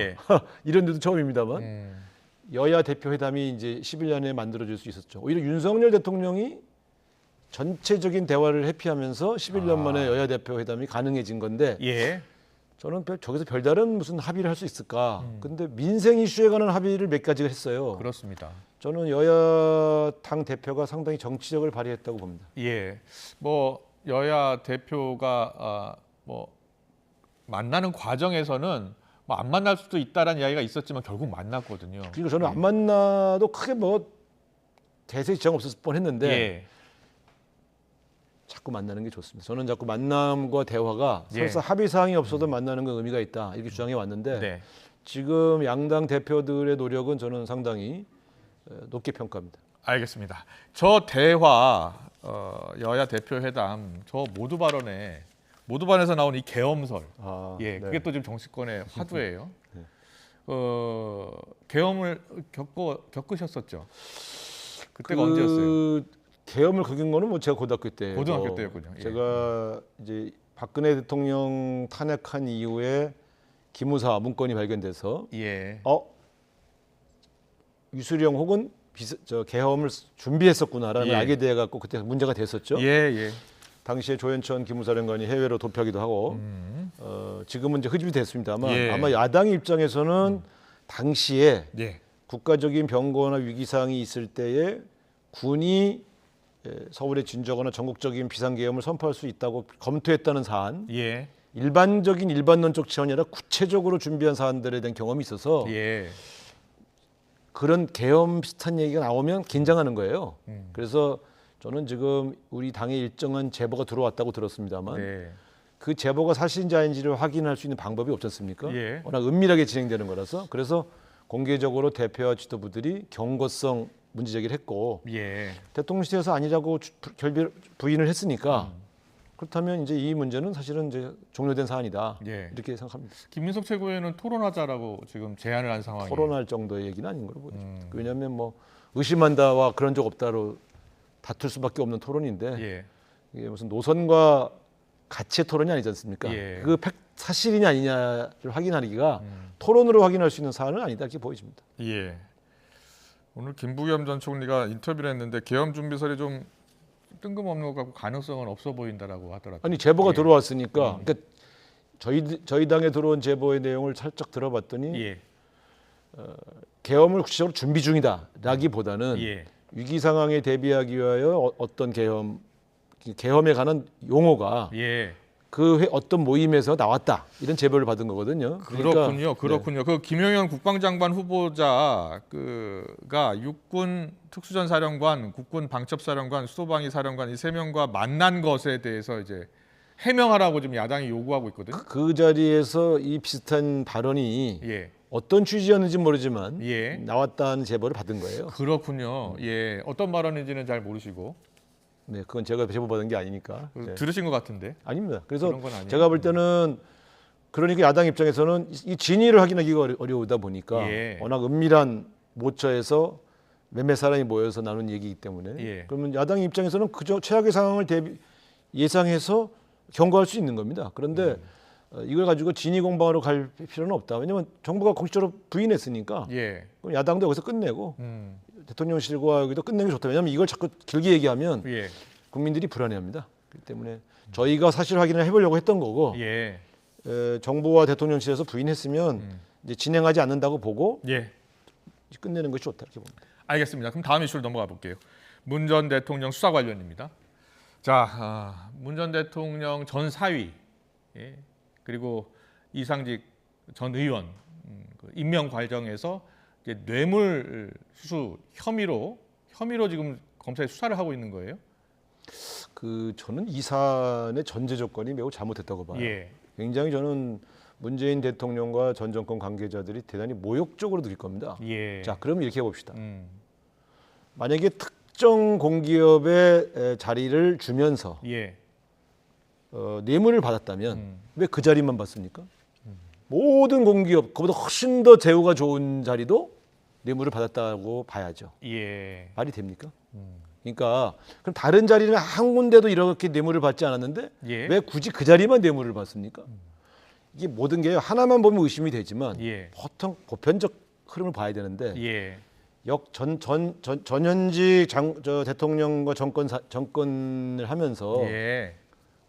이런 데도 처음입니다만 여야 대표 회담이 이제 11년에 만들어질 수 있었죠. 오히려 윤석열 대통령이 전체적인 대화를 회피하면서 11년 만에 여야 대표 회담이 가능해진 건데 저는 저기서 별다른 무슨 합의를 할 수 있을까? 근데 민생 이슈에 관한 합의를 몇 가지가 했어요. 그렇습니다. 저는 여야 당 대표가 상당히 정치력을 발휘했다고 봅니다. 예, 뭐 여야 대표가 뭐 만나는 과정에서는 뭐 안 만날 수도 있다라는 이야기가 있었지만 결국 만났거든요. 그리고 저는 안 만나도 크게 뭐 대세에 지장 없었을 뻔했는데 자꾸 만나는 게 좋습니다. 저는 자꾸 만남과 대화가 설사 합의 사항이 없어도 만나는 건 의미가 있다 이렇게 주장해 왔는데 지금 양당 대표들의 노력은 저는 상당히 높게 평가합니다. 알겠습니다. 저 대화 여야 대표 회담 저 모두 발언에서 나온 이 계엄설, 그게 또 지금 정치권의 화두예요. 계엄을 겪으셨었죠. 그때가 언제였어요? 계엄을 겪은 거는 뭐 제가 고등학교 때. 고등학교 때였군요. 제가 이제 박근혜 대통령 탄핵한 이후에 기무사 문건이 발견돼서 유수령 혹은 계엄을 준비했었구나라는 걸 알게 돼 갖고 그때 문제가 됐었죠. 당시에 조현천 기무사령관이 해외로 도피하기도 하고 지금은 이제 흡입이 됐습니다만 아마 야당의 입장에서는 당시에 국가적인 병거나 위기 사항이 있을 때에 군이 서울에 진저거나 전국적인 비상계엄을 선포할 수 있다고 검토했다는 사안, 일반적인 일반론적 지원이 아니라 구체적으로 준비한 사안들에 대한 경험이 있어서 그런 계엄 비슷한 얘기가 나오면 긴장하는 거예요. 그래서 저는 지금 우리 당에 일정한 제보가 들어왔다고 들었습니다만 그 제보가 사실인지 아닌지를 확인할 수 있는 방법이 없지 않습니까? 워낙 은밀하게 진행되는 거라서 그래서 공개적으로 대표와 지도부들이 경고성 문제 제기를 했고 대통령실에서 아니라고 부인을 했으니까 그렇다면 이제 이 문제는 사실은 이제 종료된 사안이다 이렇게 생각합니다. 김민석 최고위원은 토론하자라고 지금 제안을 한 상황이에요. 토론할 정도의 얘기는 아닌 걸로 보입니다. 왜냐하면 뭐 의심한다와 그런 적 없다로 다툴 수밖에 없는 토론인데 이게 무슨 노선과 가치의 토론이 아니지 않습니까? 그 사실이냐 아니냐를 확인하기가 토론으로 확인할 수 있는 사안은 아니다 이렇게 보여집니다. 오늘 김부겸 전 총리가 인터뷰를 했는데 계엄 준비설이 좀 뜬금없는 것 같고 가능성은 없어 보인다라고 하더라고요. 아니 제보가 들어왔으니까 그러니까 저희 당에 들어온 제보의 내용을 살짝 들어봤더니 계엄을 구체적으로 준비 중이다라기보다는 위기 상황에 대비하기 위하여 어떤 계엄에 관한 용어가 그 어떤 모임에서 나왔다 이런 제보를 받은 거거든요. 그렇군요. 그 김용현 국방장관 후보자가 육군 특수전사령관, 국군 방첩사령관, 수도방위사령관 이 세 명과 만난 것에 대해서 이제 해명하라고 지금 야당이 요구하고 있거든요. 그 자리에서 이 비슷한 발언이 어떤 취지였는지 모르지만 나왔다는 제보를 받은 거예요. 그렇군요. 어떤 발언인지는 잘 모르시고. 네, 그건 제가 제보 받은 게 아니니까. 들으신 것 같은데. 아닙니다. 그래서 제가 볼 때는 그러니까 야당 입장에서는 이 진위를 확인하기가 어려우다 보니까 워낙 은밀한 모처에서 몇몇 사람이 모여서 나눈 얘기이기 때문에 그러면 야당 입장에서는 그저 최악의 상황을 예상해서 경고할 수 있는 겁니다. 그런데 이걸 가지고 진위 공방으로 갈 필요는 없다. 왜냐하면 정부가 공식적으로 부인했으니까 예. 그럼 야당도 여기서 끝내고 대통령실과 여기도 끝내는 게 좋다. 왜냐하면 이걸 자꾸 길게 얘기하면 예. 국민들이 불안해합니다. 그렇기 때문에 저희가 사실 확인을 해보려고 했던 거고 예. 정부와 대통령실에서 부인했으면 이제 진행하지 않는다고 보고 예. 끝내는 것이 좋다 이렇게 봅니다. 알겠습니다. 그럼 다음 이슈로 넘어가 볼게요. 문 전 대통령 수사 관련입니다. 자, 문 전 대통령 전 사위 예. 그리고 이상직 전 의원 그 임명 과정에서 이제 뇌물 수수 혐의로 지금 검찰이 수사를 하고 있는 거예요. 저는 이 사안의 전제 조건이 매우 잘못했다고 봐요. 예. 굉장히 저는 문재인 대통령과 전 정권 관계자들이 대단히 모욕적으로 느낄 겁니다. 예. 자, 그럼 이렇게 해봅시다. 만약에 특정 공기업의 자리를 주면서 예. 뇌물을 받았다면 왜 그 자리만 받습니까? 모든 공기업, 그보다 훨씬 더 대우가 좋은 자리도 뇌물을 받았다고 봐야죠. 예. 말이 됩니까? 그러니까 그럼 다른 자리는 한 군데도 이렇게 뇌물을 받지 않았는데 예. 왜 굳이 그 자리만 뇌물을 받습니까? 이게 모든 게 하나만 보면 의심이 되지만 예. 보통 보편적 흐름을 봐야 되는데 예. 전현직 대통령과 정권을 하면서 예.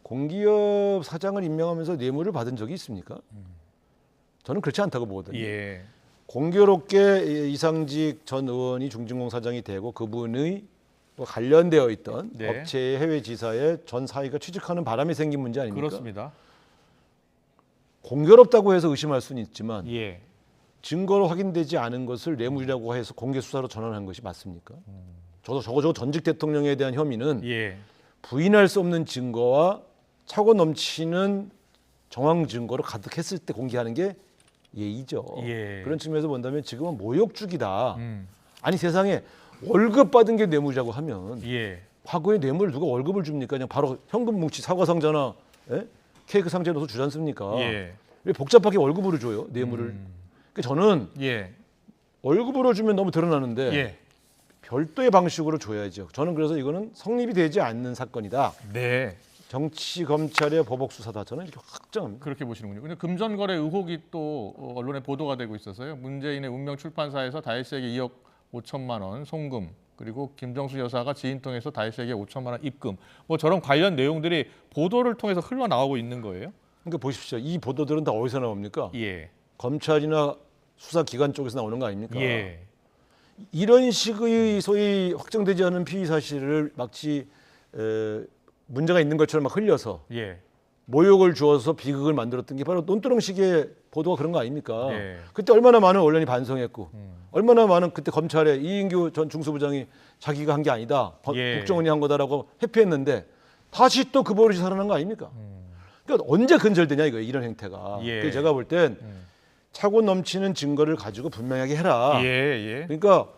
공기업 사장을 임명하면서 뇌물을 받은 적이 있습니까? 저는 그렇지 않다고 보거든요. 예. 공교롭게 이상직 전 의원이 중진공 사장이 되고 그분의 또 관련되어 있던 네. 업체의 해외 지사에 전 사위가 취직하는 바람이 생긴 문제 아닙니까? 그렇습니다. 공교롭다고 해서 의심할 수는 있지만 예. 증거로 확인되지 않은 것을 뇌물이라고 해서 공개 수사로 전환한 것이 맞습니까? 적어도 전직 대통령에 대한 혐의는 예. 부인할 수 없는 증거와 차고 넘치는 정황 증거로 가득했을 때 공개하는 게 예의죠. 예. 그런 측면에서 본다면 지금은 모욕주기다. 아니 세상에 월급 받은 게 뇌물이라고 하면 예. 과거에 뇌물 누가 월급을 줍니까? 그냥 바로 현금 뭉치 사과 상자나 케이크 상자에 넣어서 주지 않습니까? 예. 왜 복잡하게 월급으로 줘요? 뇌물을. 그러니까 저는 예. 월급으로 주면 너무 드러나는데 예. 별도의 방식으로 줘야죠. 저는 그래서 이거는 성립이 되지 않는 사건이다. 네. 정치 검찰의 보복 수사다. 저는 이렇게 확정합니다. 그렇게 보시는군요. 근데 금전거래 의혹이 또 언론에 보도가 되고 있어서요. 문재인의 운명 출판사에서 다혜 씨에게 2억 5천만 원 송금, 그리고 김정수 여사가 지인 통해서 다혜 씨에게 5천만 원 입금. 뭐 저런 관련 내용들이 보도를 통해서 흘러나오고 있는 거예요. 그러니까 보십시오. 이 보도들은 다 어디서 나옵니까? 예. 검찰이나 수사기관 쪽에서 나오는 거 아닙니까? 예. 이런 식의 소위 확정되지 않은 피의 사실을 마치 문제가 있는 것처럼 막 흘려서 예. 모욕을 주어서 비극을 만들었던 게 바로 논두렁식의 보도가 그런 거 아닙니까? 예. 그때 얼마나 많은 언론이 반성했고 얼마나 많은 그때 검찰의 이인규 전 중수부장이 자기가 한 게 아니다. 예. 국정원이 한 거다라고 회피했는데 다시 또 그 버릇이 살아난 거 아닙니까? 그러니까 언제 근절되냐 이거예요. 이런 행태가. 예. 그래서 제가 볼 땐 차고 넘치는 증거를 가지고 분명하게 해라. 예. 예. 그러니까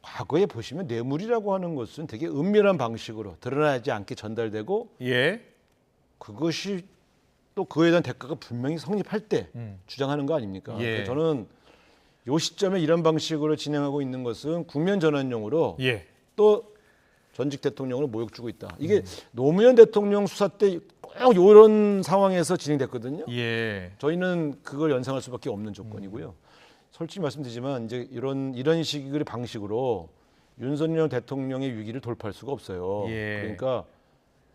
과거에 보시면 뇌물이라고 하는 것은 되게 은밀한 방식으로 드러나지 않게 전달되고 예. 그것이 또 그에 대한 대가가 분명히 성립할 때 주장하는 거 아닙니까? 예. 그래서 저는 이 시점에 이런 방식으로 진행하고 있는 것은 국면 전환용으로 예. 또 전직 대통령을 모욕 주고 있다. 이게 노무현 대통령 수사 때 꼭 이런 상황에서 진행됐거든요. 예. 저희는 그걸 연상할 수밖에 없는 조건이고요. 솔직히 말씀드리지만 이제 이런 식의 방식으로 윤석열 대통령의 위기를 돌파할 수가 없어요. 예. 그러니까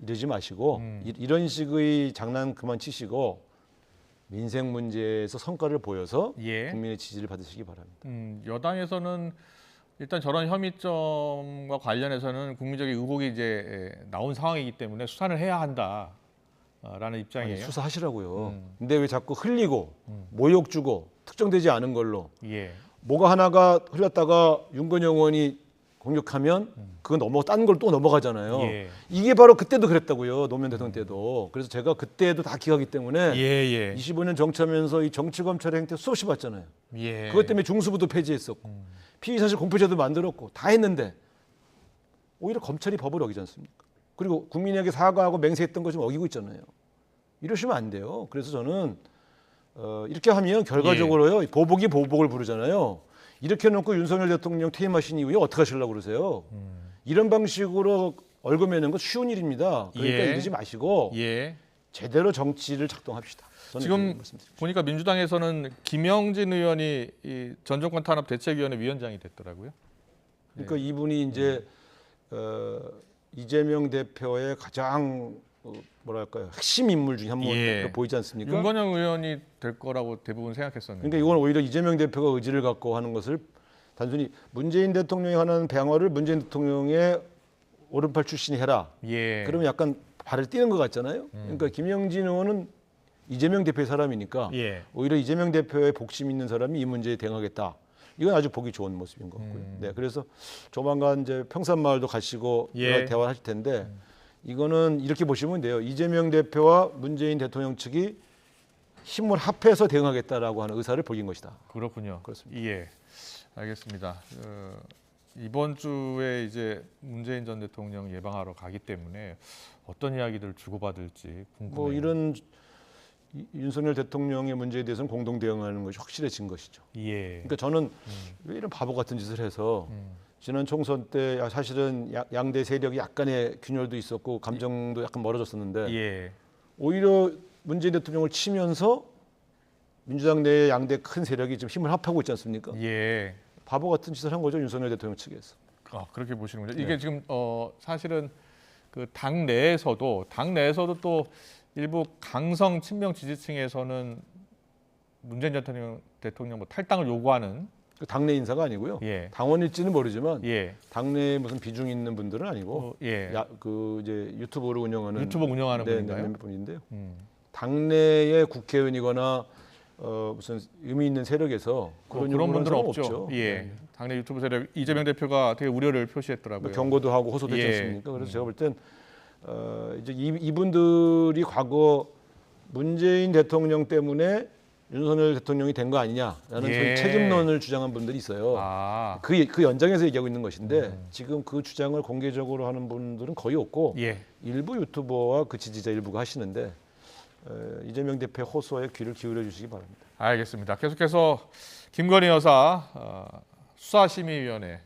이러지 마시고 이런 식의 장난 그만 치시고 민생 문제에서 성과를 보여서 예. 국민의 지지를 받으시기 바랍니다. 여당에서는 일단 저런 혐의점과 관련해서는 국민적인 의혹이 이제 나온 상황이기 때문에 수사를 해야 한다라는 입장이에요. 아니, 수사하시라고요. 근데 왜 자꾸 흘리고 모욕 주고 특정되지 않은 걸로 예. 뭐가 하나가 흘렸다가 윤건영 의원이 공격하면 그건 딴 걸 또 넘어가잖아요. 예. 이게 바로 그때도 그랬다고요. 노무현 대통령 때도. 그래서 제가 그때도 다 기억하기 때문에 예. 25년 정치하면서 이 정치 검찰의 행태 수없이 봤잖아요. 예. 그것 때문에 중수부도 폐지했었고 피의사실 공표제도 만들었고 다 했는데 오히려 검찰이 법을 어기지 않습니까? 그리고 국민에게 사과하고 맹세했던 거 좀 어기고 있잖아요. 이러시면 안 돼요. 그래서 저는 이렇게 하면 결과적으로요. 보복이 보복을 부르잖아요. 이렇게 해놓고 윤석열 대통령 퇴임하신 이후에 어떻게 하시려고 그러세요? 이런 방식으로 월급 내는 거 쉬운 일입니다. 그러니까 예. 이러지 마시고 예. 제대로 정치를 작동합시다. 저는 지금 이렇게 말씀드립니다. 보니까 민주당에서는 김영진 의원이 이 전 정권 탄압 대책위원회 위원장이 됐더라고요. 그러니까 이분이 이제 이재명 대표의 가장 뭐랄까요 핵심 인물 중에 한 분으로 예. 보이지 않습니까? 윤건영 의원이 될 거라고 대부분 생각했었는데. 그러니까 이건 오히려 이재명 대표가 의지를 갖고 하는 것을 단순히 문재인 대통령이 하는 방어를 문재인 대통령의 오른팔 출신이 해라. 예. 그러면 약간 발을 띄는 것 같잖아요. 그러니까 김영진 의원은 이재명 대표의 사람이니까 예. 오히려 이재명 대표의 복심 있는 사람이 이 문제에 대응하겠다. 이건 아주 보기 좋은 모습인 것 같고요. 네, 그래서 조만간 이제 평산마을도 가시고 예. 여러 대화하실 텐데 이거는 이렇게 보시면 돼요. 이재명 대표와 문재인 대통령 측이 힘을 합해서 대응하겠다라고 하는 의사를 보인 것이다. 그렇군요. 그렇습니다. 예, 알겠습니다. 이번 주에 이제 문재인 전 대통령 예방하러 가기 때문에 어떤 이야기들 주고받을지 궁금해요. 뭐 이런 윤석열 대통령의 문제에 대해서는 공동 대응하는 것이 확실해진 것이죠. 예. 그러니까 저는 왜 이런 바보 같은 짓을 해서 지난 총선 때 사실은 양대 세력이 약간의 균열도 있었고 감정도 약간 멀어졌었는데 예. 오히려 문재인 대통령을 치면서 민주당 내의 양대 큰 세력이 지금 힘을 합하고 있지 않습니까? 예. 바보 같은 짓을 한 거죠, 윤석열 대통령 측에서. 그렇게 보시는군요. 네. 이게 지금 사실은 그 당 내에서도 또 일부 강성 친명 지지층에서는 문재인 대통령 뭐 탈당을 요구하는 당내 인사가 아니고요. 예. 당원일지는 모르지만 예. 당내에 무슨 비중 있는 분들은 아니고 예. 그 이제 유튜브를 운영하는 분인가요? 몇 분인데요. 당내의 국회의원이거나 무슨 의미 있는 세력에서 그런 분들은 없죠. 없죠. 예. 네. 당내 유튜브 세력 이재명 대표가 되게 우려를 표시했더라고요. 경고도 하고 호소됐지 예. 않습니까? 그래서 제가 볼 땐 이제 이분들이 과거 문재인 대통령 때문에 윤석열 대통령이 된 거 아니냐라는 예. 소위 책임론을 주장한 분들이 있어요. 그 연장에서 얘기하고 있는 것인데 지금 그 주장을 공개적으로 하는 분들은 거의 없고 예. 일부 유튜버와 그 지지자 일부가 하시는데 이재명 대표의 호소에 귀를 기울여 주시기 바랍니다. 알겠습니다. 계속해서 김건희 여사 수사심의위원회,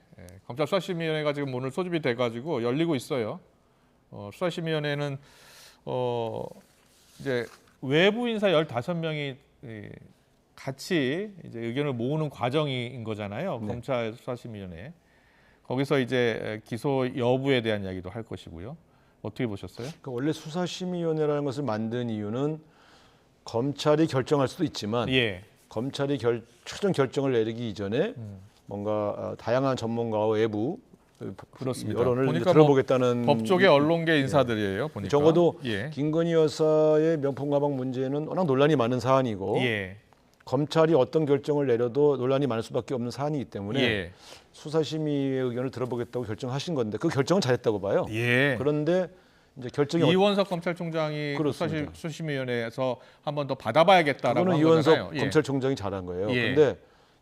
검찰 수사심의위원회가 지금 오늘 소집이 돼가지고 열리고 있어요. 수사심의위원회는 이제 외부 인사 15명이 같이 이제 의견을 모으는 과정인 거잖아요. 네. 검찰 수사심의위원회. 거기서 이제 기소 여부에 대한 이야기도 할 것이고요. 어떻게 보셨어요? 그러니까 원래 수사심의위원회라는 것을 만든 이유는 검찰이 결정할 수도 있지만 예. 검찰이 최종 결정을 내리기 이전에 뭔가 다양한 전문가와 외부 그렇습니다. 여론을 보니까 들어보겠다는 법조계 언론계 인사들이에요. 보니까 적어도 예. 김건희 여사의 명품 가방 문제는 워낙 논란이 많은 사안이고 예. 검찰이 어떤 결정을 내려도 논란이 많을 수밖에 없는 사안이기 때문에 예. 수사심의의 의견을 들어보겠다고 결정하신 건데 그 결정은 잘했다고 봐요. 예. 그런데 이제 결정이 이원석 검찰총장이 그렇습니다. 수사심의위원회에서 한 번 더 받아봐야겠다라고 그거는 한 이원석 거잖아요. 예. 검찰총장이 잘한 거예요. 예. 그런데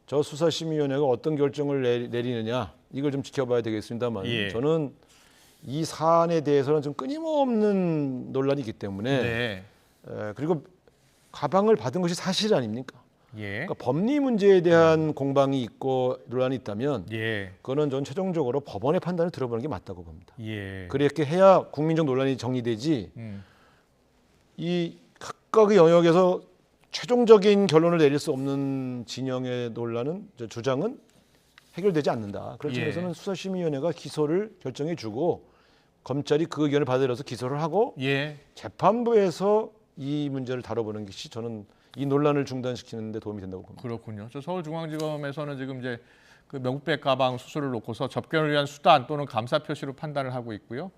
저 수사심의위원회가 어떤 결정을 내리느냐 이걸 좀 지켜봐야 되겠습니다만 예. 저는 이 사안에 대해서는 좀 끊임없는 논란이기 때문에 네. 그리고 가방을 받은 것이 사실 아닙니까? 예. 그러니까 법리 문제에 대한 공방이 있고 논란이 있다면 예. 그거는 전 최종적으로 법원의 판단을 들어보는 게 맞다고 봅니다. 예. 그렇게 해야 국민적 논란이 정리되지 이 각각의 영역에서 최종적인 결론을 내릴 수 없는 진영의 논란은 주장은 해결되지 않는다. 그런 측면에서는 예. 수사심의위원회가 기소를 결정해주고 검찰이 그 의견을 받아들여서 기소를 하고 예. 재판부에서 이 문제를 다뤄보는 것이 저는 이 논란을 중단시키는 데 도움이 된다고 봅니다. 그렇군요. 저 서울중앙지검에서는 지금 이제 그 명품백 가방 수수를 놓고서 접견을 위한 수단 또는 감사 표시로 판단을 하고 있고요.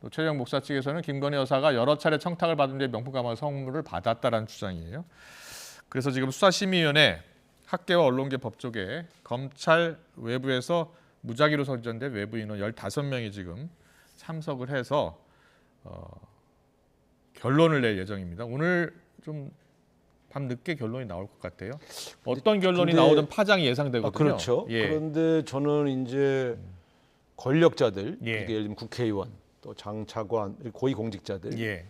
또 최영 목사 측에서는 김건희 여사가 여러 차례 청탁을 받은 뒤에 명품 가방 선물을 받았다라는 주장이에요. 그래서 지금 수사심의위원회 학계와 언론계 법조계 검찰 외부에서 무작위로 선정된 외부 인원 15명이 지금 참석을 해서 결론을 낼 예정입니다. 오늘 좀 밤 늦게 결론이 나올 것 같아요. 어떤 결론이 나오든 파장이 예상되거든요. 그렇죠. 예. 그런데 저는 이제 권력자들, 예. 예를 들면 국회의원, 또 장차관, 고위공직자들 예.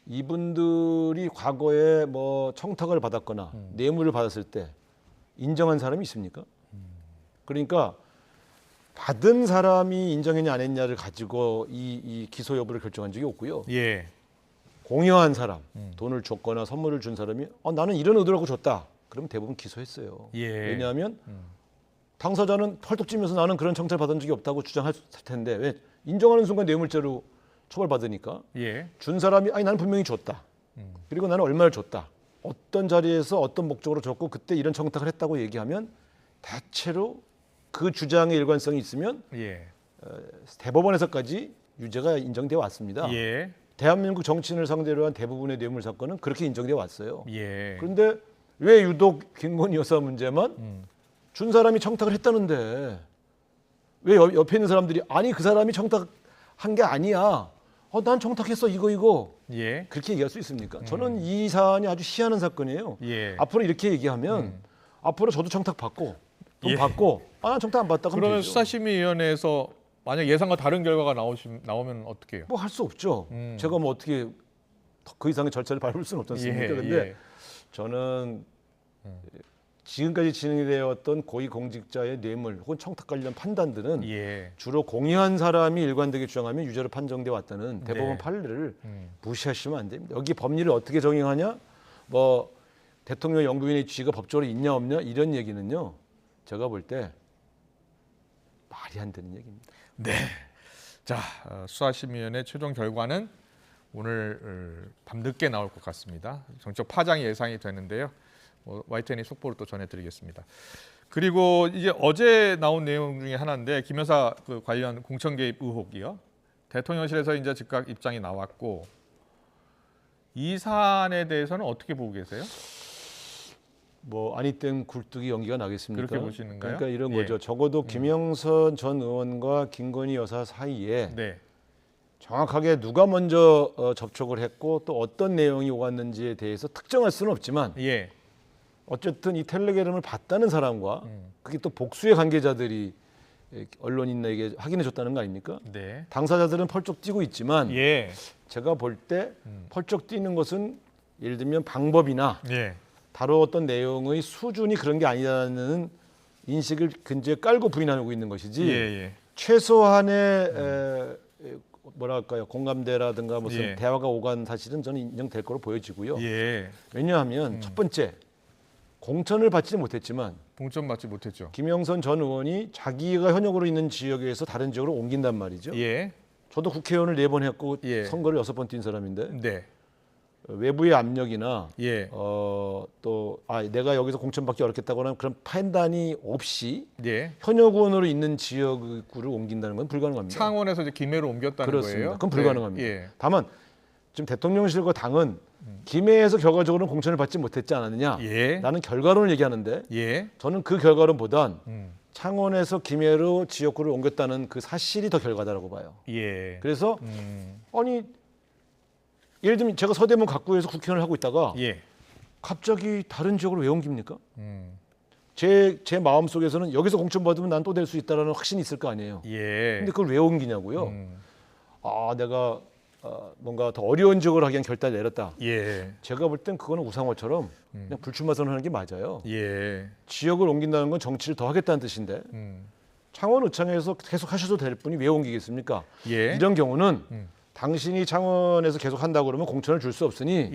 이분들이 과거에 뭐 청탁을 받았거나 뇌물을 받았을 때 인정한 사람이 있습니까? 그러니까 받은 사람이 인정했냐 안 했냐를 가지고 이 기소 여부를 결정한 적이 없고요. 예. 공여한 사람, 돈을 줬거나 선물을 준 사람이 나는 이런 의도라고 줬다. 그럼 대부분 기소했어요. 예. 왜냐하면 당사자는 털떡 찌면서 나는 그런 청탁을 받은 적이 없다고 주장할 텐데 왜 인정하는 순간 뇌물죄로 처벌받으니까 예. 준 사람이 나는 분명히 줬다. 그리고 나는 얼마를 줬다. 어떤 자리에서 어떤 목적으로 줬고 그때 이런 청탁을 했다고 얘기하면 대체로 그 주장의 일관성이 있으면 예. 대법원에서까지 유죄가 인정되어 왔습니다. 예. 대한민국 정치인을 상대로 한 대부분의 뇌물 사건은 그렇게 인정되어 왔어요. 예. 그런데 왜 유독 김건희 여사 문제만 준 사람이 청탁을 했다는데 왜 옆에 있는 사람들이 아니 그 사람이 청탁한 게 아니야. 난 청탁했어 이거. 예. 그렇게 얘기할 수 있습니까? 저는 이 사안이 아주 희한한 사건이에요. 예. 앞으로 이렇게 얘기하면 앞으로 저도 청탁 받고 돈 예. 받고 난 청탁 안 받다 그러면 되죠. 수사심의위원회에서 만약 예상과 다른 결과가 나오면 어떻게 해요? 뭐 할 수 없죠. 제가 뭐 어떻게 그 이상의 절차를 밟을 수는 없지 않습니까? 그런데 저는 지금까지 진행되었던 고위공직자의 뇌물 혹은 청탁 관련 판단들은 주로 공유한 사람이 일관되게 주장하면 유죄로 판정돼 왔다는 대법원 판례를 무시하시면 안 됩니다. 여기 법리를 어떻게 정의하냐? 뭐 대통령 영부인의 지위가 법적으로 있냐 없냐 이런 얘기는요. 제가 볼 때 말이 안 되는 얘기입니다. 네. 자, 수사심의위원회 최종 결과는 오늘 밤늦게 나올 것 같습니다. 정치적 파장이 예상이 되는데요. YTN이 속보를 또 전해드리겠습니다. 그리고 이제 어제 나온 내용 중에 하나인데 김 여사 그 관련 공천 개입 의혹이요. 대통령실에서 이제 즉각 입장이 나왔고 이 사안에 대해서는 어떻게 보고 계세요? 뭐 아니 땐 굴뚝이 연기가 나겠습니까? 그렇게 보시는가요? 그러니까 이런 거죠. 적어도 김영선 전 의원과 김건희 여사 사이에 정확하게 누가 먼저 접촉을 했고 또 어떤 내용이 오갔는지에 대해서 특정할 수는 없지만 어쨌든 이 텔레그램을 봤다는 사람과 그게 또 복수의 관계자들이 언론인에게 확인해 줬다는 거 아닙니까? 당사자들은 펄쩍 뛰고 있지만 제가 볼 때 펄쩍 뛰는 것은 예를 들면 방법이나 다루었던 내용의 수준이 그런 게 아니라는 인식을 근저에 깔고 부인하고 있는 것이지 최소한의 뭐랄까요 공감대라든가 무슨 대화가 오간 사실은 저는 인정될 거로 보여지고요. 왜냐하면 첫 번째 공천을 받지 못했지만 공천 받지 못했죠. 김영선 전 의원이 자기가 현역으로 있는 지역에서 다른 지역으로 옮긴단 말이죠. 저도 국회의원을 4번 했고 선거를 6번 뛴 사람인데 외부의 압력이나 또 내가 여기서 공천받기 어렵겠다거나 그런 판단이 없이 현역 의원으로 있는 지역구를 옮긴다는 건 불가능합니다. 창원에서 이제 김해로 옮겼다는 그렇습니다. 거예요? 그건 불가능합니다. 다만 지금 대통령실과 당은 김해에서 결과적으로는 공천을 받지 못했지 않았느냐 라는 결과론을 얘기하는데 저는 그 결과론보단 창원에서 김해로 지역구를 옮겼다는 그 사실이 더 결과다라고 봐요. 그래서 아니 예를 들면 제가 서대문 갑구에서 국회의원을 하고 있다가 갑자기 다른 지역으로 왜 옮깁니까? 제 마음속에서는 여기서 공천 받으면 난 또 될 수 있다라는 확신이 있을 거 아니에요. 근데 그걸 왜 옮기냐고요? 내가 뭔가 더 어려운 지역으로 하기엔 결단을 내렸다. 제가 볼 땐 그거는 우상호처럼 그냥 불출마 선언하는 게 맞아요. 지역을 옮긴다는 건 정치를 더 하겠다는 뜻인데 창원 의창에서 계속 하셔도 될 분이 왜 옮기겠습니까? 이런 경우는 당신이 창원에서 계속 한다고 그러면 공천을 줄 수 없으니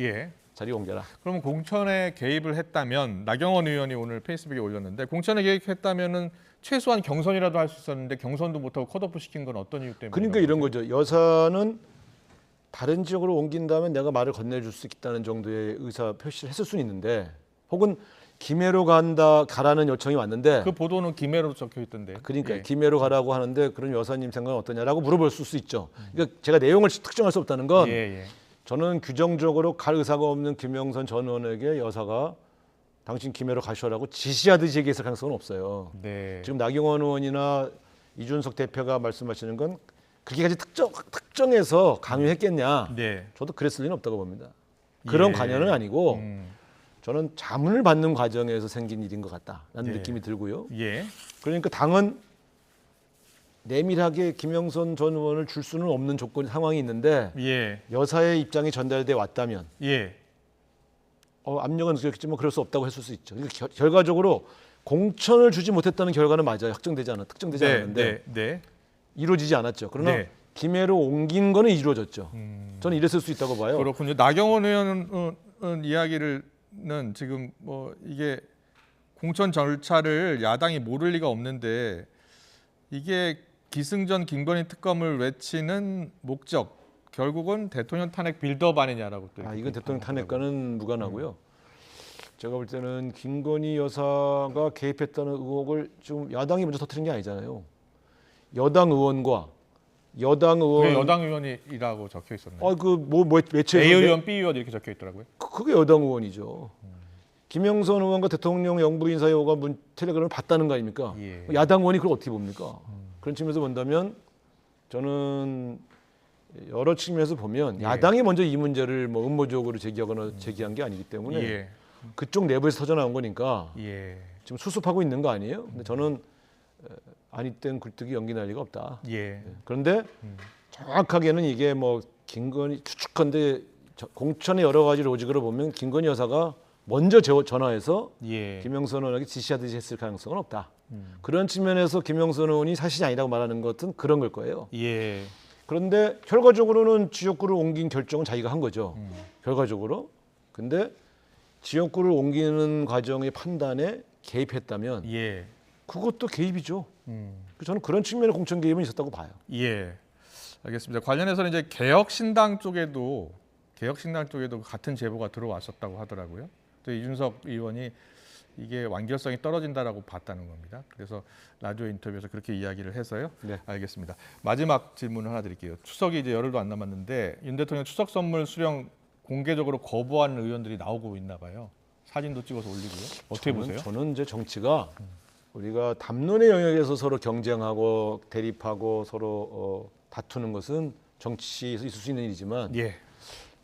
자리 옮겨라. 그러면 공천에 개입을 했다면 나경원 의원이 오늘 페이스북에 올렸는데 공천에 개입했다면은 최소한 경선이라도 할 수 있었는데 경선도 못하고 컷오프 시킨 건 어떤 이유 때문에? 그러니까 이런 거죠. 여사는 다른 지역으로 옮긴다면 내가 말을 건네줄 수 있다는 정도의 의사 표시를 했을 수는 있는데 혹은 김해로 가라는 요청이 왔는데 그 보도는 김해로 적혀 있던데. 그러니까 김해로 가라고 하는데 그런 여사님 생각은 어떠냐라고 물어볼 수 있죠. 그러니까 제가 내용을 특정할 수 없다는 건 저는 규정적으로 갈 의사가 없는 김영선 전 의원에게 여사가 당신 김해로 가셔라고 지시하듯이 얘기했을 가능성은 없어요. 지금 나경원 의원이나 이준석 대표가 말씀하시는 건 그렇게까지 특정해서 강요했겠냐. 저도 그랬을 리는 없다고 봅니다. 그런 관여는 아니고 저는 자문을 받는 과정에서 생긴 일인 것 같다라는 느낌이 들고요. 그러니까 당은 내밀하게 김영선 전 의원을 줄 수는 없는 조건 상황이 있는데 여사의 입장이 전달돼 왔다면 압력은 느꼈겠지만 그럴 수 없다고 했을 수 있죠. 그러니까 결과적으로 공천을 주지 못했다는 결과는 맞아요. 특정되지 않았는데 이루어지지 않았죠. 그러나 김해로 옮긴 거는 이루어졌죠. 저는 이랬을 수 있다고 봐요. 그렇군요. 나경원 의원은 이야기는 지금 뭐 이게 공천 절차를 야당이 모를 리가 없는데 이게 기승전 김건희 특검을 외치는 목적 결국은 대통령 탄핵 빌드업 아니냐라고 또. 이건 대통령 탄핵과는 무관하고요. 제가 볼 때는 김건희 여사가 개입했다는 의혹을 좀 야당이 먼저 터뜨린 게 아니잖아요. 여당 의원과 여당 의원이라고 적혀 있었나요? 그뭐 매체 A 의원, B 의원 이렇게 적혀 있더라고요. 그게 여당 의원이죠. 김영선 의원과 대통령 영부 인사의 오가 텔레그램을 봤다는 거 아닙니까? 야당 의원이 그걸 어떻게 봅니까? 그런 측면에서 본다면 저는 여러 측면에서 보면 야당이 먼저 이 문제를 뭐 음모적으로 제기한 게 아니기 때문에 그쪽 내부에서 터져나온 거니까 지금 수습하고 있는 거 아니에요? 근데 저는 아니 땐 굴뚝이 연기 날 리가 없다. 그런데 정확하게는 이게 뭐 김건희 추측컨대 공천의 여러 가지 로직으로 보면 김건희 여사가 먼저 전화해서 김영선 의원에게 지시하듯이 했을 가능성은 없다. 그런 측면에서 김영선 의원이 사실이 아니라고 말하는 것은 그런 걸 거예요. 그런데 결과적으로는 지역구를 옮긴 결정은 자기가 한 거죠. 결과적으로. 근데 지역구를 옮기는 과정의 판단에 개입했다면 그것도 개입이죠. 저는 그런 측면의 공천 개입은 있었다고 봐요. 알겠습니다. 관련해서는 이제 개혁신당 쪽에도 같은 제보가 들어왔었다고 하더라고요. 또 이준석 의원이 이게 완결성이 떨어진다라고 봤다는 겁니다. 그래서 라디오 인터뷰에서 그렇게 이야기를 해서요. 알겠습니다. 마지막 질문을 하나 드릴게요. 추석이 이제 열흘도 안 남았는데 윤 대통령 추석 선물 수령 공개적으로 거부하는 의원들이 나오고 있나 봐요. 사진도 찍어서 올리고요. 어떻게 보세요? 저는 이제 정치가 우리가 담론의 영역에서 서로 경쟁하고 대립하고 서로 다투는 것은 정치에서 있을 수 있는 일이지만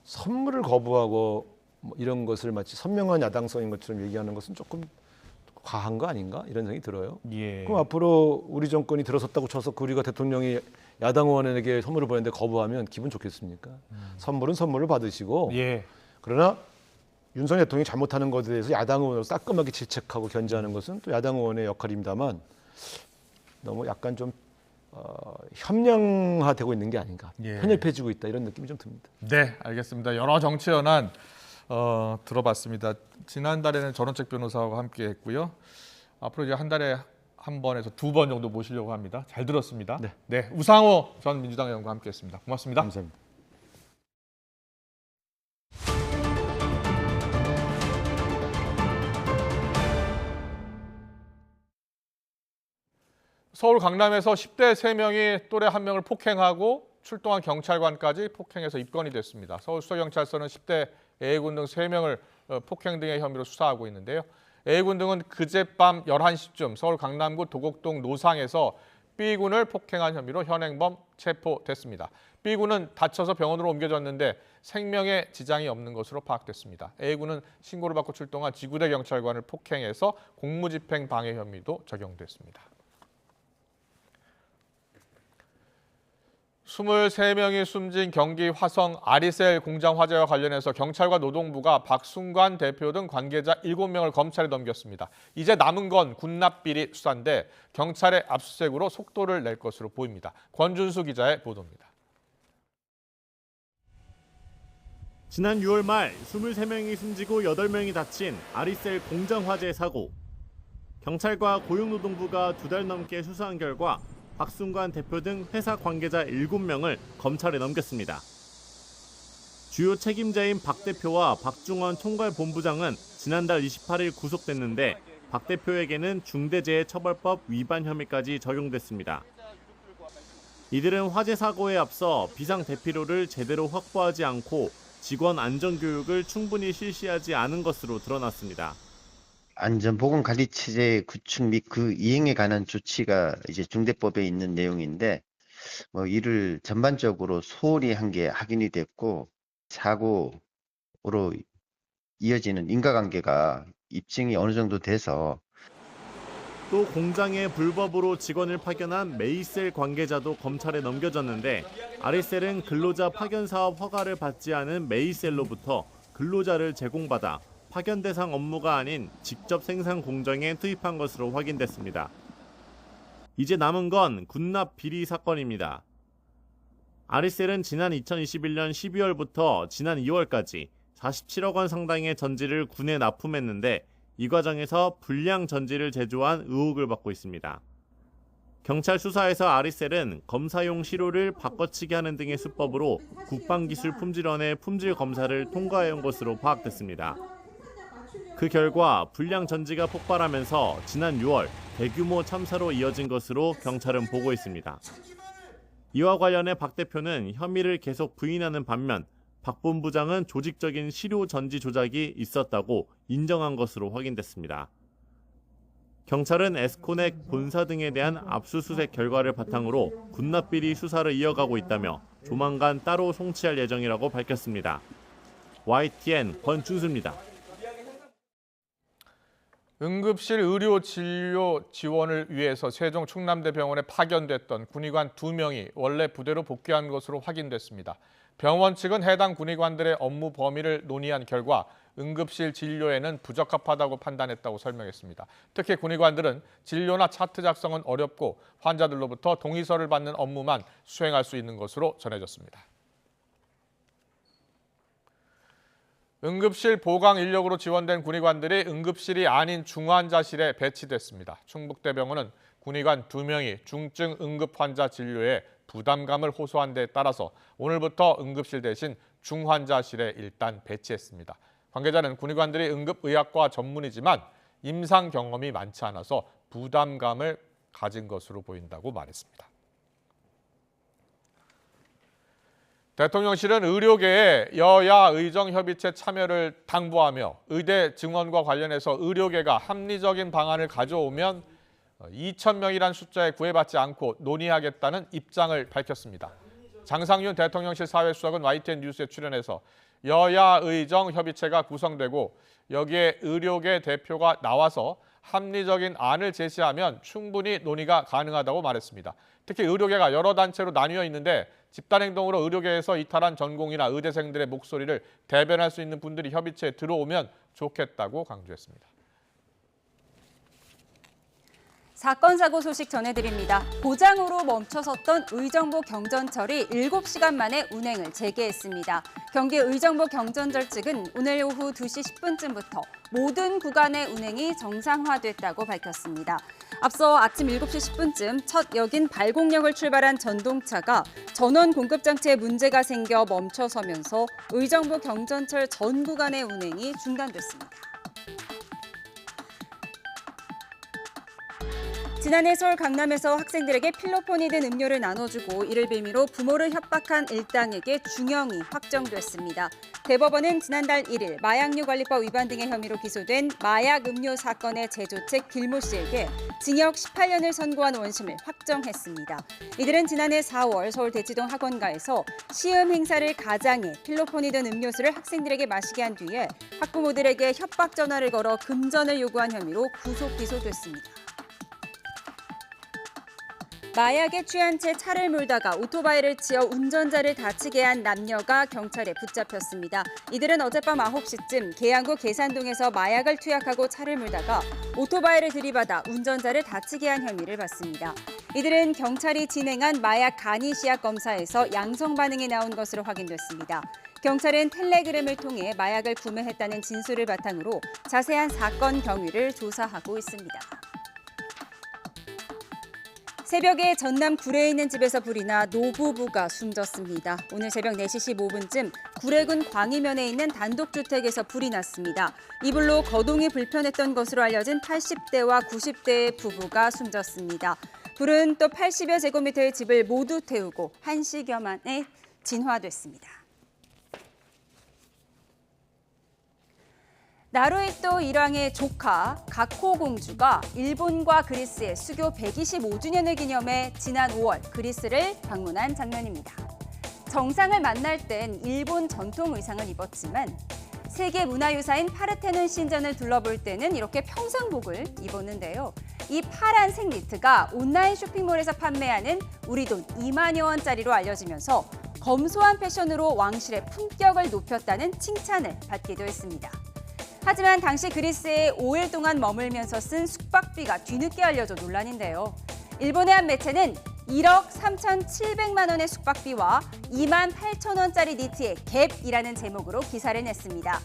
선물을 거부하고 뭐 이런 것을 마치 선명한 야당성인 것처럼 얘기하는 것은 조금 과한 거 아닌가 이런 생각이 들어요. 그럼 앞으로 우리 정권이 들어섰다고 쳐서 우리가 대통령이 야당 의원에게 선물을 보냈는데 거부하면 기분 좋겠습니까? 선물은 선물을 받으시고 그러나 윤석열 대통령이 잘못하는 것에 대해서 야당 의원으로 따끔하게 질책하고 견제하는 것은 또 야당 의원의 역할입니다만 너무 약간 좀 협량화되고 있는 게 아닌가, 편협해지고 있다 이런 느낌이 좀 듭니다. 네, 알겠습니다. 여러 정치 현안 들어봤습니다. 지난달에는 전원책 변호사와 함께했고요. 앞으로 이제 한 달에 한 번에서 두 번 정도 모시려고 합니다. 잘 들었습니다. 네, 우상호 전 민주당 의원과 함께했습니다. 고맙습니다. 감사합니다. 서울 강남에서 10대 3명이 또래 1명을 폭행하고 출동한 경찰관까지 폭행해서 입건이 됐습니다. 서울수서경찰서는 10대 A군 등 3명을 폭행 등의 혐의로 수사하고 있는데요. A군 등은 그젯밤 11시쯤 서울 강남구 도곡동 노상에서 B군을 폭행한 혐의로 현행범 체포됐습니다. B군은 다쳐서 병원으로 옮겨졌는데 생명에 지장이 없는 것으로 파악됐습니다. A군은 신고를 받고 출동한 지구대 경찰관을 폭행해서 공무집행 방해 혐의도 적용됐습니다. 23명이 숨진 경기 화성 아리셀 공장 화재와 관련해서 경찰과 노동부가 박순관 대표 등 관계자 7명을 검찰에 넘겼습니다. 이제 남은 건 군납비리 수사인데 경찰의 압수수색으로 속도를 낼 것으로 보입니다. 권준수 기자의 보도입니다. 지난 6월 말 23명이 숨지고 8명이 다친 아리셀 공장 화재 사고. 경찰과 고용노동부가 2달 넘게 수사한 결과 박순관 대표 등 회사 관계자 7명을 검찰에 넘겼습니다. 주요 책임자인 박 대표와 박중원 총괄본부장은 지난달 28일 구속됐는데 박 대표에게는 중대재해처벌법 위반 혐의까지 적용됐습니다. 이들은 화재 사고에 앞서 비상 대피로를 제대로 확보하지 않고 직원 안전교육을 충분히 실시하지 않은 것으로 드러났습니다. 안전보건관리체제 구축 및 그 이행에 관한 조치가 이제 중대법에 있는 내용인데 이를 전반적으로 소홀히 한 게 확인이 됐고 사고로 이어지는 인과관계가 입증이 어느 정도 돼서 또 공장에 불법으로 직원을 파견한 메이셀 관계자도 검찰에 넘겨졌는데 아리셀은 근로자 파견 사업 허가를 받지 않은 메이셀로부터 근로자를 제공받아 파견 대상 업무가 아닌 직접 생산 공정에 투입한 것으로 확인됐습니다. 이제 남은 건 군납 비리 사건입니다. 아리셀은 지난 2021년 12월부터 지난 2월까지 47억 원 상당의 전지를 군에 납품했는데 이 과정에서 불량 전지를 제조한 의혹을 받고 있습니다. 경찰 수사에서 아리셀은 검사용 시료를 바꿔치기 하는 등의 수법으로 국방기술품질원의 품질 검사를 통과해온 것으로 파악됐습니다. 그 결과 불량 전지가 폭발하면서 지난 6월 대규모 참사로 이어진 것으로 경찰은 보고 있습니다. 이와 관련해 박 대표는 혐의를 계속 부인하는 반면 박 본부장은 조직적인 시료 전지 조작이 있었다고 인정한 것으로 확인됐습니다. 경찰은 에스코넥 본사 등에 대한 압수수색 결과를 바탕으로 군납비리 수사를 이어가고 있다며 조만간 따로 송치할 예정이라고 밝혔습니다. YTN 권준수입니다. 응급실 의료 진료 지원을 위해서 세종 충남대병원에 파견됐던 군의관 2명이 원래 부대로 복귀한 것으로 확인됐습니다. 병원 측은 해당 군의관들의 업무 범위를 논의한 결과 응급실 진료에는 부적합하다고 판단했다고 설명했습니다. 특히 군의관들은 진료나 차트 작성은 어렵고 환자들로부터 동의서를 받는 업무만 수행할 수 있는 것으로 전해졌습니다. 응급실 보강 인력으로 지원된 군의관들이 응급실이 아닌 중환자실에 배치됐습니다. 충북대병원은 군의관 2명이 중증 응급 환자 진료에 부담감을 호소한 데에 따라서 오늘부터 응급실 대신 중환자실에 일단 배치했습니다. 관계자는 군의관들이 응급의학과 전문이지만 임상 경험이 많지 않아서 부담감을 가진 것으로 보인다고 말했습니다. 대통령실은 의료계에 여야 의정협의체 참여를 당부하며 의대 증원과 관련해서 의료계가 합리적인 방안을 가져오면 2,000명이란 숫자에 구애받지 않고 논의하겠다는 입장을 밝혔습니다. 장상윤 대통령실 사회수석은 YTN 뉴스에 출연해서 여야 의정협의체가 구성되고 여기에 의료계 대표가 나와서 합리적인 안을 제시하면 충분히 논의가 가능하다고 말했습니다. 특히 의료계가 여러 단체로 나뉘어 있는데 집단행동으로 의료계에서 이탈한 전공이나 의대생들의 목소리를 대변할 수 있는 분들이 협의체에 들어오면 좋겠다고 강조했습니다. 사건 사고 소식 전해드립니다. 고장으로 멈춰섰던 의정부 경전철이 7시간 만에 운행을 재개했습니다. 경기 의정부 경전철 측은 오늘 오후 2시 10분쯤부터 모든 구간의 운행이 정상화됐다고 밝혔습니다. 앞서 아침 7시 10분쯤 첫 역인 발곡역을 출발한 전동차가 전원 공급 장치에 문제가 생겨 멈춰서면서 의정부 경전철 전 구간의 운행이 중단됐습니다. 지난해 서울 강남에서 학생들에게 필로폰이 든 음료를 나눠주고 이를 빌미로 부모를 협박한 일당에게 중형이 확정됐습니다. 대법원은 지난달 1일 마약류관리법 위반 등의 혐의로 기소된 마약 음료 사건의 제조책 길모 씨에게 징역 18년을 선고한 원심을 확정했습니다. 이들은 지난해 4월 서울 대치동 학원가에서 시음 행사를 가장해 필로폰이 든 음료수를 학생들에게 마시게 한 뒤에 학부모들에게 협박 전화를 걸어 금전을 요구한 혐의로 구속 기소됐습니다. 마약에 취한 채 차를 몰다가 오토바이를 치어 운전자를 다치게 한 남녀가 경찰에 붙잡혔습니다. 이들은 어젯밤 9시쯤 계양구 계산동에서 마약을 투약하고 차를 몰다가 오토바이를 들이받아 운전자를 다치게 한 혐의를 받습니다. 이들은 경찰이 진행한 마약 간이 시약 검사에서 양성 반응이 나온 것으로 확인됐습니다. 경찰은 텔레그램을 통해 마약을 구매했다는 진술을 바탕으로 자세한 사건 경위를 조사하고 있습니다. 새벽에 전남 구례에 있는 집에서 불이 나 노부부가 숨졌습니다. 오늘 새벽 4시 15분쯤 구례군 광이면에 있는 단독주택에서 불이 났습니다. 이 불로 거동이 불편했던 것으로 알려진 80대와 90대의 부부가 숨졌습니다. 불은 또 80여 제곱미터의 집을 모두 태우고 1시간 만에 진화됐습니다. 나루히토 일왕의 조카 가코 공주가 일본과 그리스의 수교 125주년을 기념해 지난 5월 그리스를 방문한 장면입니다. 정상을 만날 땐 일본 전통 의상을 입었지만 세계문화유산인 파르테논 신전을 둘러볼 때는 이렇게 평상복을 입었는데요. 이 파란색 니트가 온라인 쇼핑몰에서 판매하는 우리 돈 2만여 원짜리로 알려지면서 검소한 패션으로 왕실의 품격을 높였다는 칭찬을 받기도 했습니다. 하지만 당시 그리스에 5일 동안 머물면서 쓴 숙박비가 뒤늦게 알려져 논란인데요. 일본의 한 매체는 1억 3,700만 원의 숙박비와 2만 8천 원짜리 니트의 갭이라는 제목으로 기사를 냈습니다.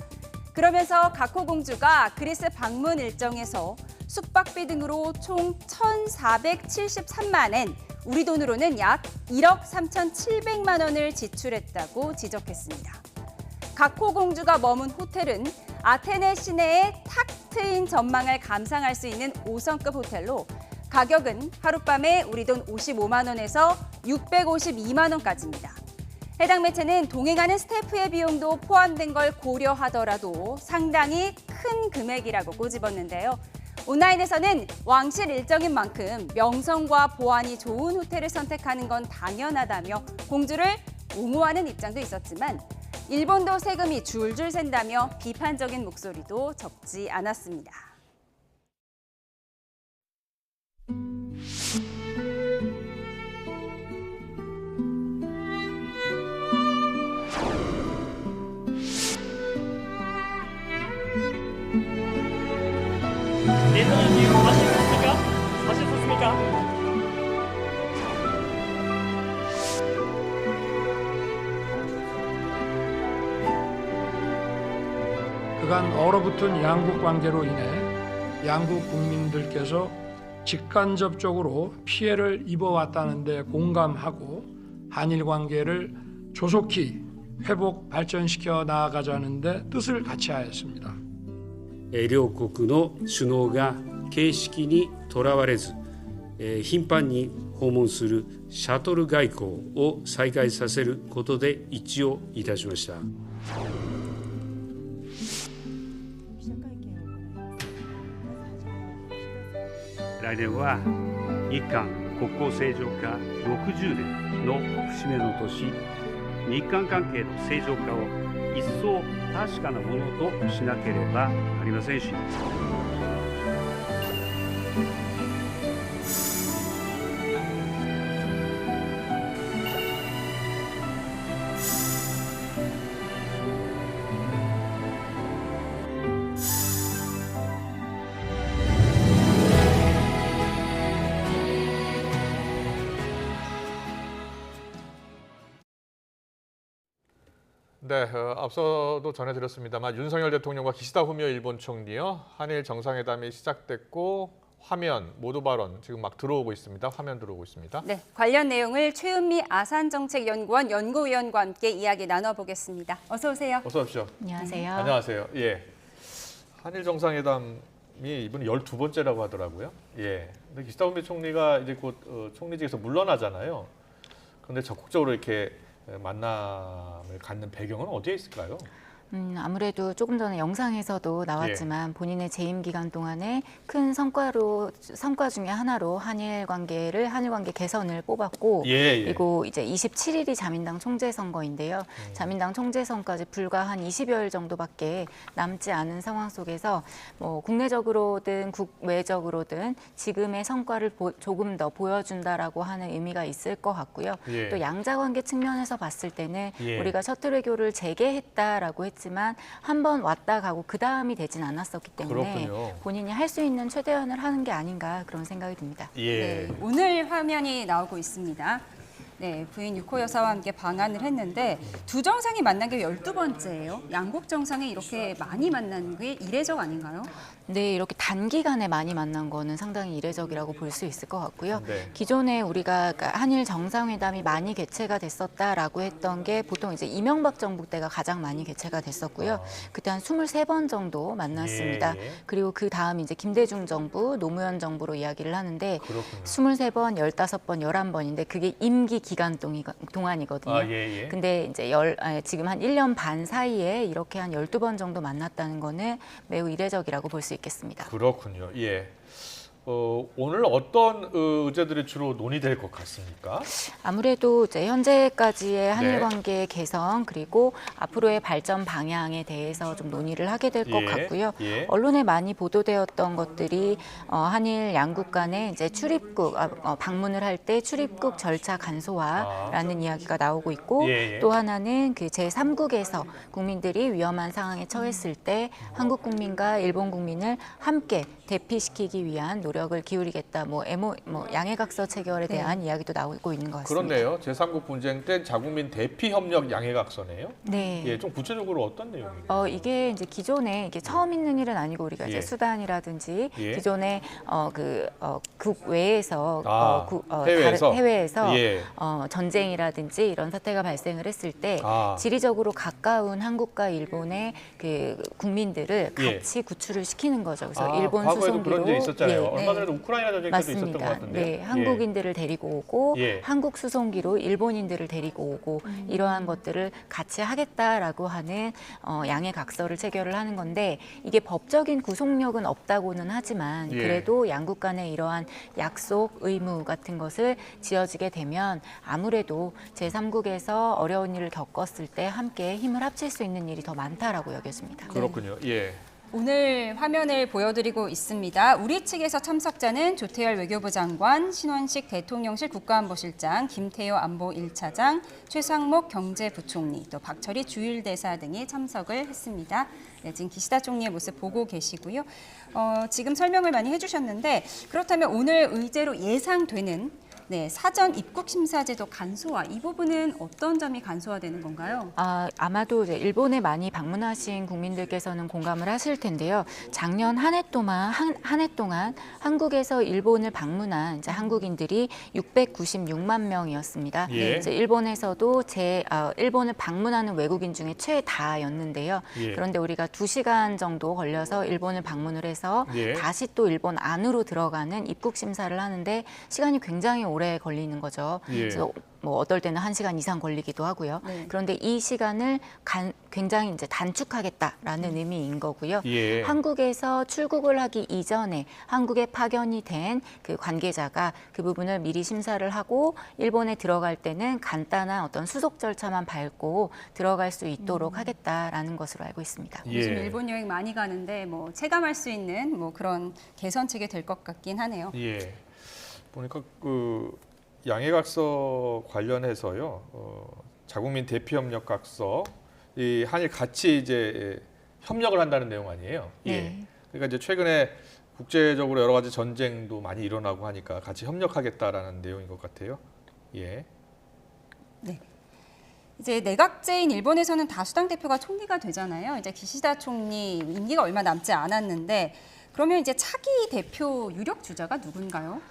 그러면서 가코 공주가 그리스 방문 일정에서 숙박비 등으로 총 1,473만 엔, 우리 돈으로는 약 1억 3,700만 원을 지출했다고 지적했습니다. 가코 공주가 머문 호텔은 아테네 시내의 탁 트인 전망을 감상할 수 있는 5성급 호텔로 가격은 하룻밤에 우리 돈 55만 원에서 652만 원까지입니다. 해당 매체는 동행하는 스태프의 비용도 포함된 걸 고려하더라도 상당히 큰 금액이라고 꼬집었는데요. 온라인에서는 왕실 일정인 만큼 명성과 보안이 좋은 호텔을 선택하는 건 당연하다며 공주를 옹호하는 입장도 있었지만 일본도 세금이 줄줄 샌다며 비판적인 목소리도 적지 않았습니다. 대단하지 맛있었습니까? 맛있었습니까? 그간 얼어붙은 양국 관계로 인해 양국 국민들께서 직간접적으로 피해를 입어왔다는 데 공감하고 한일 관계를 조속히 회복 발전시켜 나아가자는 데 뜻을 같이 하였습니다. 両国の首脳が形式にとらわれず、頻繁に訪問するシャトル外交を再開させることで一致をいたしました。来年は日韓国交正常化60年の節目の年、日韓関係の正常化を一層確かなものとしなければなりませんし、네, 앞서도 전해드렸습니다만 윤석열 대통령과 기시다 후미오 일본 총리요. 한일 정상회담이 시작됐고 화면, 모두 발언 지금 막 들어오고 있습니다. 화면 들어오고 있습니다. 네, 관련 내용을 최은미 아산정책연구원 연구위원과 함께 이야기 나눠보겠습니다. 어서 오세요. 어서 오십시오. 안녕하세요. 안녕하세요. 예, 한일 정상회담이 이번에 12번째라고 하더라고요. 예, 근데 기시다 후미오 총리가 이제 곧 총리직에서 물러나잖아요. 그런데 적극적으로 이렇게 만남을 갖는 배경은 어디에 있을까요? 아무래도 조금 전에 영상에서도 나왔지만 본인의 재임 기간 동안에 큰 성과 중에 하나로 한일 관계 개선을 뽑았고 그리고 이제 27일이 자민당 총재 선거인데요. 자민당 총재 선거까지 불과 한 20여일 정도밖에 남지 않은 상황 속에서 뭐 국내적으로든 국외적으로든 지금의 성과를 조금 더 보여준다라고 하는 의미가 있을 것 같고요. 또 양자 관계 측면에서 봤을 때는 우리가 셔틀 외교를 재개했다라고 했지만 한 번 왔다 가고 그 다음이 되진 않았었기 때문에 그렇군요. 본인이 할 수 있는 최대한을 하는 게 아닌가 그런 생각이 듭니다. 네, 오늘 화면이 나오고 있습니다. 네, 부인 유코 여사와 함께 방한을 했는데 두 정상이 만난 게 12번째예요. 양국 정상이 이렇게 많이 만난 게 이례적 아닌가요? 네, 이렇게 단기간에 많이 만난 거는 상당히 이례적이라고 볼 수 있을 것 같고요. 네. 기존에 우리가 한일 정상회담이 많이 개최가 됐었다라고 했던 게 보통 이제 이명박 정부 때가 가장 많이 개최가 됐었고요. 그때 한 23번 정도 만났습니다. 그리고 그 다음 이제 김대중 정부, 노무현 정부로 이야기를 하는데 23번, 15번, 11번인데 그게 임기 기간 동안이거든요. 근데 이제 지금 한 1년 반 사이에 이렇게 한 12번 정도 만났다는 거는 매우 이례적이라고 볼 수 있겠습니다. 그렇군요. 예. 오늘 어떤 의제들이 주로 논의될 것 같습니까? 아무래도 이제 현재까지의 한일 네. 관계 개선 그리고 앞으로의 발전 방향에 대해서 좀 논의를 하게 될 것 예, 같고요. 예. 언론에 많이 보도되었던 것들이 한일 양국 간의 이제 출입국 방문을 할 때 출입국 절차 간소화라는 이야기가 나오고 있고 예, 예. 또 하나는 그 제3국에서 국민들이 위험한 상황에 처했을 때 한국 국민과 일본 국민을 함께 대피시키기 위한 노력을 기울이겠다. 양해각서 체결에 대한 이야기도 나오고 있는 것 같습니다. 그런데요. 제3국 분쟁 때 자국민 대피 협력 양해각서네요. 네. 예, 좀 구체적으로 어떤 내용인가요? 이게 이제 기존에 이게 처음 있는 일은 아니고 우리가 이제 예. 수단이라든지 예. 기존에 국 외에서 해외에서? 다른 해외에서 예. 전쟁이라든지 이런 사태가 발생을 했을 때 지리적으로 가까운 한국과 일본의 그 국민들을 예. 같이 구출을 시키는 거죠. 그래서 일본 과거에도 수송기로 그런 적 있었잖아요. 예, 얼마 전에도 우크라이나 전쟁 때도 있었던 것 같은데. 네, 한국인들을 데리고 오고 예. 한국 수송기로 일본인들을 데리고 오고 이러한 것들을 같이 하겠다라고 하는 양해 각서를 체결을 하는 건데 이게 법적인 구속력은 없다고는 하지만 예. 그래도 양국 간의 이러한 약속, 의무 같은 것을 지어지게 되면 아무래도 제3국에서 어려운 일을 겪었을 때 함께 힘을 합칠 수 있는 일이 더 많다라고 여겨집니다. 그렇군요. 예. 오늘 화면을 보여드리고 있습니다. 우리 측에서 참석자는 조태열 외교부 장관, 신원식 대통령실 국가안보실장, 김태효 안보 1차장, 최상목 경제부총리, 또 박철희 주일대사 등이 참석을 했습니다. 네, 지금 기시다 총리의 모습 보고 계시고요. 지금 설명을 많이 해주셨는데 그렇다면 오늘 의제로 예상되는 사전 입국 심사 제도 간소화 이 부분은 어떤 점이 간소화되는 건가요? 아마도 이제 일본에 많이 방문하신 국민들께서는 공감을 하실 텐데요. 작년 한 해 동안 한국에서 일본을 방문한 이제 한국인들이 696만 명이었습니다. 예. 이제 일본에서도 일본을 방문하는 외국인 중에 최다였는데요. 예. 그런데 우리가 2시간 정도 걸려서 일본을 방문을 해서 예. 다시 또 일본 안으로 들어가는 입국 심사를 하는데 시간이 굉장히 오래 걸리는 거죠. 예. 그래서 어떨 때는 1시간 이상 걸리기도 하고요. 네. 그런데 이 시간을 굉장히 이제 단축하겠다라는 의미인 거고요. 예. 한국에서 출국을 하기 이전에 한국에 파견이 된 그 관계자가 그 부분을 미리 심사를 하고 일본에 들어갈 때는 간단한 어떤 수속 절차만 밟고 들어갈 수 있도록 하겠다라는 것으로 알고 있습니다. 요즘 일본 여행 많이 가는데 체감할 수 있는 그런 개선책이 될 것 같긴 하네요. 예. 보니까 양해각서 관련해서요. 자국민 대피협력각서, 이 한일 같이 이제 협력을 한다는 내용 아니에요? 네. 예. 그러니까 이제 최근에 국제적으로 여러 가지 전쟁도 많이 일어나고 하니까 같이 협력하겠다라는 내용인 것 같아요. 예. 네. 이제 내각제인 일본에서는 다수당 대표가 총리가 되잖아요. 이제 기시다 총리 임기가 얼마 남지 않았는데 그러면 이제 차기 대표 유력 주자가 누군가요?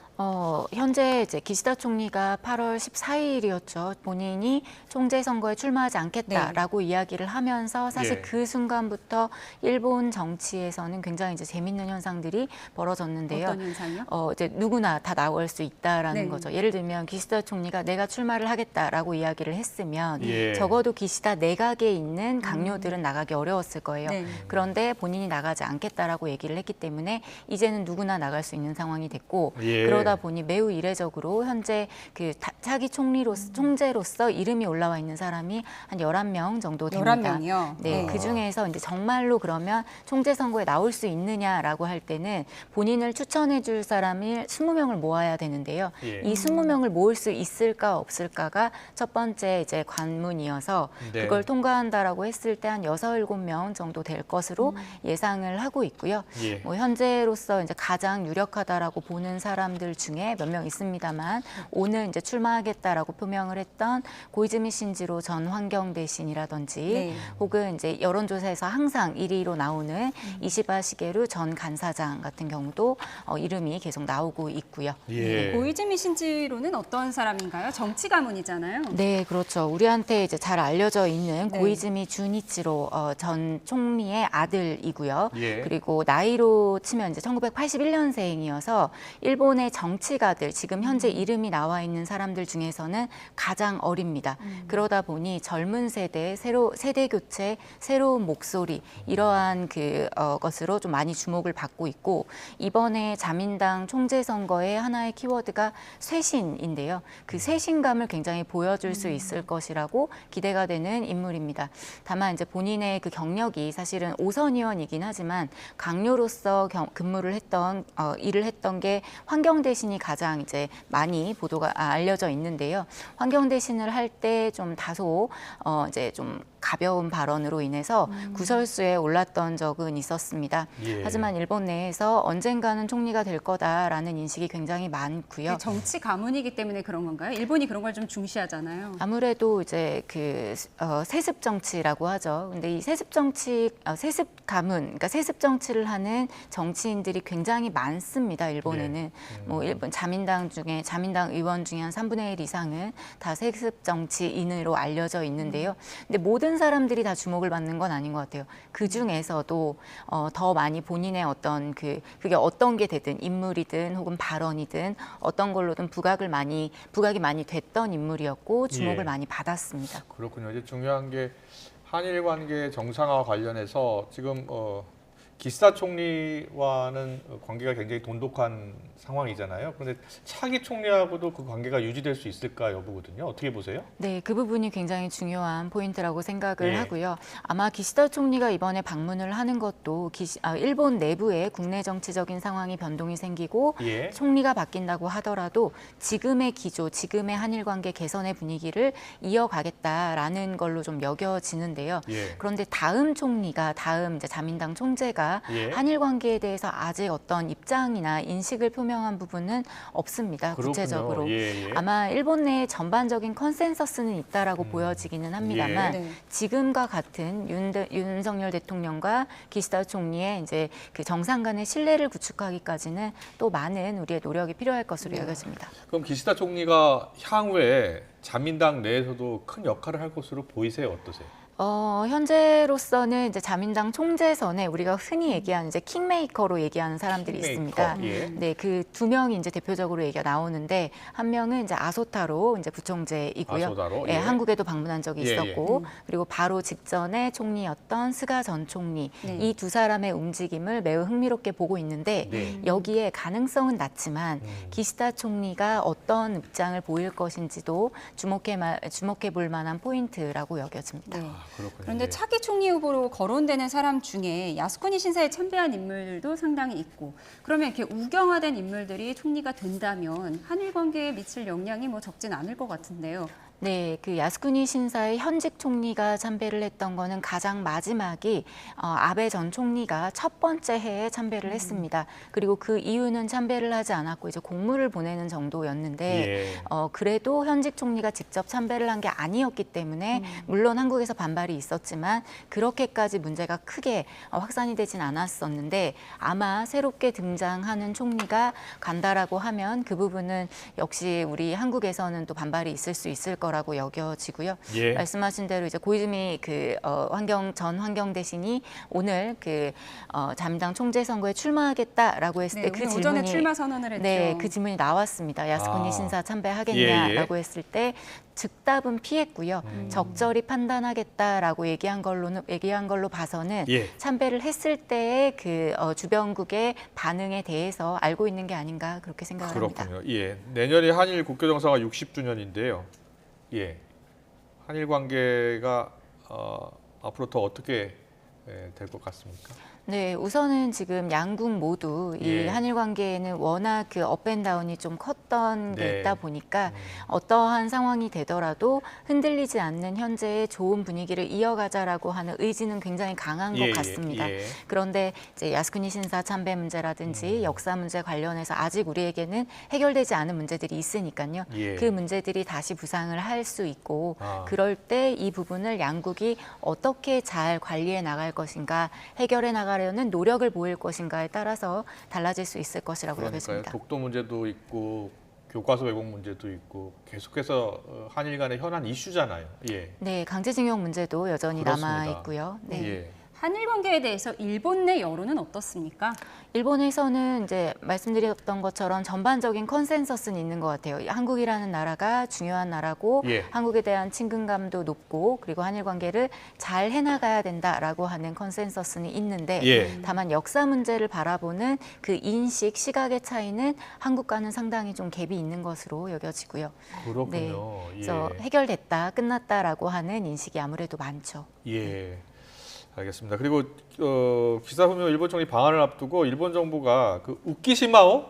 현재 이제 기시다 총리가 8월 14일이었죠. 본인이 총재 선거에 출마하지 않겠다라고 이야기를 하면서 사실 예. 그 순간부터 일본 정치에서는 굉장히 이제 재밌는 현상들이 벌어졌는데요. 어떤 현상이요? 이제 누구나 다 나올 수 있다라는 네. 거죠. 예를 들면 기시다 총리가 내가 출마를 하겠다라고 이야기를 했으면 예. 적어도 기시다 내각에 있는 강요들은 나가기 어려웠을 거예요. 네. 그런데 본인이 나가지 않겠다라고 얘기를 했기 때문에 이제는 누구나 나갈 수 있는 상황이 됐고 예. 그러다 보니 매우 이례적으로 현재 그 차기 총재로서 이름이 올라와 있는 사람이 한 11명 정도 됩니다. 11명이요? 네, 그 중에서 이제 정말로 그러면 총재 선거에 나올 수 있느냐라고 할 때는 본인을 추천해 줄 사람을 20명을 모아야 되는데요. 예. 이 20명을 모을 수 있을까 없을까가 첫 번째 이제 관문이어서 네. 그걸 통과한다라고 했을 때 한 6, 7명 정도 될 것으로 예상을 하고 있고요. 예. 현재로서 이제 가장 유력하다라고 보는 사람들 중에 몇 명 있습니다만 오늘 이제 출마하겠다라고 표명을 했던 고이즈미 신지로 전 환경대신이라든지 네. 혹은 이제 여론조사에서 항상 1위로 나오는 이시바 시게루 전 간사장 같은 경우도 이름이 계속 나오고 있고요. 예. 고이즈미 신지로는 어떤 사람인가요? 정치 가문이잖아요. 네, 그렇죠. 우리한테 이제 잘 알려져 있는 네. 고이즈미 주니치로 전 총리의 아들이고요. 예. 그리고 나이로 치면 이제 1981년생이어서 일본의 정치가들, 지금 현재 이름이 나와 있는 사람들 중에서는 가장 어립니다. 그러다 보니 젊은 세대, 세대 교체, 새로운 목소리 이러한 것으로 좀 많이 주목을 받고 있고, 이번에 자민당 총재 선거의 하나의 키워드가 쇄신인데요. 그 쇄신감을 굉장히 보여줄 수 있을 것이라고 기대가 되는 인물입니다. 다만 이제 본인의 그 경력이 사실은 오선 의원이긴 하지만 강요로서 일을 했던 게 환경대신이 가장 이제 많이 알려져 있는데요. 환경대신을 할 때 좀 다소 이제 좀 가벼운 발언으로 인해서 구설수에 올랐던 적은 있었습니다. 예. 하지만 일본 내에서 언젠가는 총리가 될 거다라는 인식이 굉장히 많고요. 정치 가문이기 때문에 그런 건가요? 일본이 그런 걸 좀 중시하잖아요. 아무래도 이제 세습 정치라고 하죠. 근데 이 세습 정치, 세습 가문, 그러니까 세습 정치를 하는 정치인들이 굉장히 많습니다. 일본에는 일본 자민당 의원 중에 한 3분의 1 이상은 다 세습 정치인으로 알려져 있는데요. 근데 모든 사람들이 다 주목을 받는 건 아닌 것 같아요. 그 중에서도 더 많이 본인의 그게 어떤 게 되든 인물이든 혹은 발언이든 어떤 걸로든 부각이 많이 됐던 인물이었고 주목을 많이 받았습니다. 그렇군요. 이제 중요한 게 한일 관계 정상화와 관련해서 지금 기시다 총리와는 관계가 굉장히 돈독한 상황이잖아요. 그런데 차기 총리하고도 그 관계가 유지될 수 있을까 여부거든요. 어떻게 보세요? 네, 그 부분이 굉장히 중요한 포인트라고 생각을 하고요. 아마 기시다 총리가 이번에 방문을 하는 것도 일본 내부에 국내 정치적인 상황이 변동이 생기고 총리가 바뀐다고 하더라도 지금의 기조, 지금의 한일 관계 개선의 분위기를 이어가겠다라는 걸로 좀 여겨지는데요. 그런데 다음 이제 자민당 총재가 한일 관계에 대해서 아직 어떤 입장이나 인식을 표명한 부분은 없습니다. 그렇군요. 구체적으로. 아마 일본 내에 전반적인 컨센서스는 있다라고 보여지기는 합니다만 지금과 같은 윤석열 대통령과 기시다 총리의 이제 그 정상 간의 신뢰를 구축하기까지는 또 많은 우리의 노력이 필요할 것으로 여겨집니다. 그럼 기시다 총리가 향후에 자민당 내에서도 큰 역할을 할 것으로 보이세요? 어떠세요? 현재로서는 이제 자민당 총재선에 우리가 흔히 얘기하는 이제 킹메이커로 얘기하는 사람들이 있습니다. 네, 그 두 명이 이제 대표적으로 얘기가 나오는데 한 명은 이제 아소타로 이제 부총재이고요. 아소타로? 한국에도 방문한 적이 있었고 그리고 바로 직전에 총리였던 스가 전 총리 이 두 사람의 움직임을 매우 흥미롭게 보고 있는데 여기에 가능성은 낮지만 기시다 총리가 어떤 입장을 보일 것인지도 주목해 볼 만한 포인트라고 여겨집니다. 그런데 차기 총리 후보로 거론되는 사람 중에 야스쿠니 신사에 참배한 인물도 상당히 있고, 그러면 이렇게 우경화된 인물들이 총리가 된다면 한일 관계에 미칠 영향이 적진 않을 것 같은데요. 네, 그 야스쿠니 신사의 현직 총리가 참배를 했던 거는 가장 마지막이 아베 전 총리가 첫 번째 해에 참배를 했습니다. 그리고 그 이유는 참배를 하지 않았고 이제 공문을 보내는 정도였는데 그래도 현직 총리가 직접 참배를 한 게 아니었기 때문에 물론 한국에서 반발이 있었지만 그렇게까지 문제가 크게 확산이 되진 않았었는데 아마 새롭게 등장하는 총리가 간다라고 하면 그 부분은 역시 우리 한국에서는 또 반발이 있을 수 있을 거라고 여겨지고요. 말씀하신 대로 이제 고이즈미 전 환경대신이 오늘 자민당 총재 선거에 출마하겠다라고 했을 때 그 오전에 출마 선언을 했죠. 네, 그 질문이 나왔습니다. 야스쿠니 신사 참배하겠냐라고 했을 때 즉답은 피했고요. 적절히 판단하겠다라고 얘기한 걸로 봐서는 참배를 했을 때의 주변국의 반응에 대해서 알고 있는 게 아닌가 그렇게 생각을 합니다. 그렇군요. 내년이 한일 국교 정상화 60주년인데요. 한일 관계가 앞으로 더 어떻게 될 것 같습니까? 네, 우선은 지금 양국 모두 이 한일 관계에는 워낙 업앤다운이 좀 컸던 게 있다 보니까 어떠한 상황이 되더라도 흔들리지 않는 현재의 좋은 분위기를 이어가자라고 하는 의지는 굉장히 강한 것 같습니다. 그런데 이제 야스쿠니 신사 참배 문제라든지 역사 문제 관련해서 아직 우리에게는 해결되지 않은 문제들이 있으니까요. 그 문제들이 다시 부상을 할 수 있고 그럴 때 이 부분을 양국이 어떻게 잘 관리해 나갈 것인가, 해결해 나가려는 노력을 보일 것인가에 따라서 달라질 수 있을 것이라고 여겨집니다. 독도 문제도 있고 교과서 왜곡 문제도 있고 계속해서 한일 간의 현안 이슈잖아요. 네, 강제징용 문제도 여전히 남아 있고요. 한일 관계에 대해서 일본 내 여론은 어떻습니까? 일본에서는 이제 말씀드렸던 것처럼 전반적인 컨센서스는 있는 것 같아요. 한국이라는 나라가 중요한 나라고 한국에 대한 친근감도 높고 그리고 한일 관계를 잘 해나가야 된다라고 하는 컨센서스는 있는데 다만 역사 문제를 바라보는 그 인식, 시각의 차이는 한국과는 상당히 좀 갭이 있는 것으로 여겨지고요. 그렇군요. 네. 그래서 해결됐다, 끝났다라고 하는 인식이 아무래도 많죠. 예. 알겠습니다. 그리고 기시다 후미오 일본 총리 방한을 앞두고 일본 정부가 그 우키시마오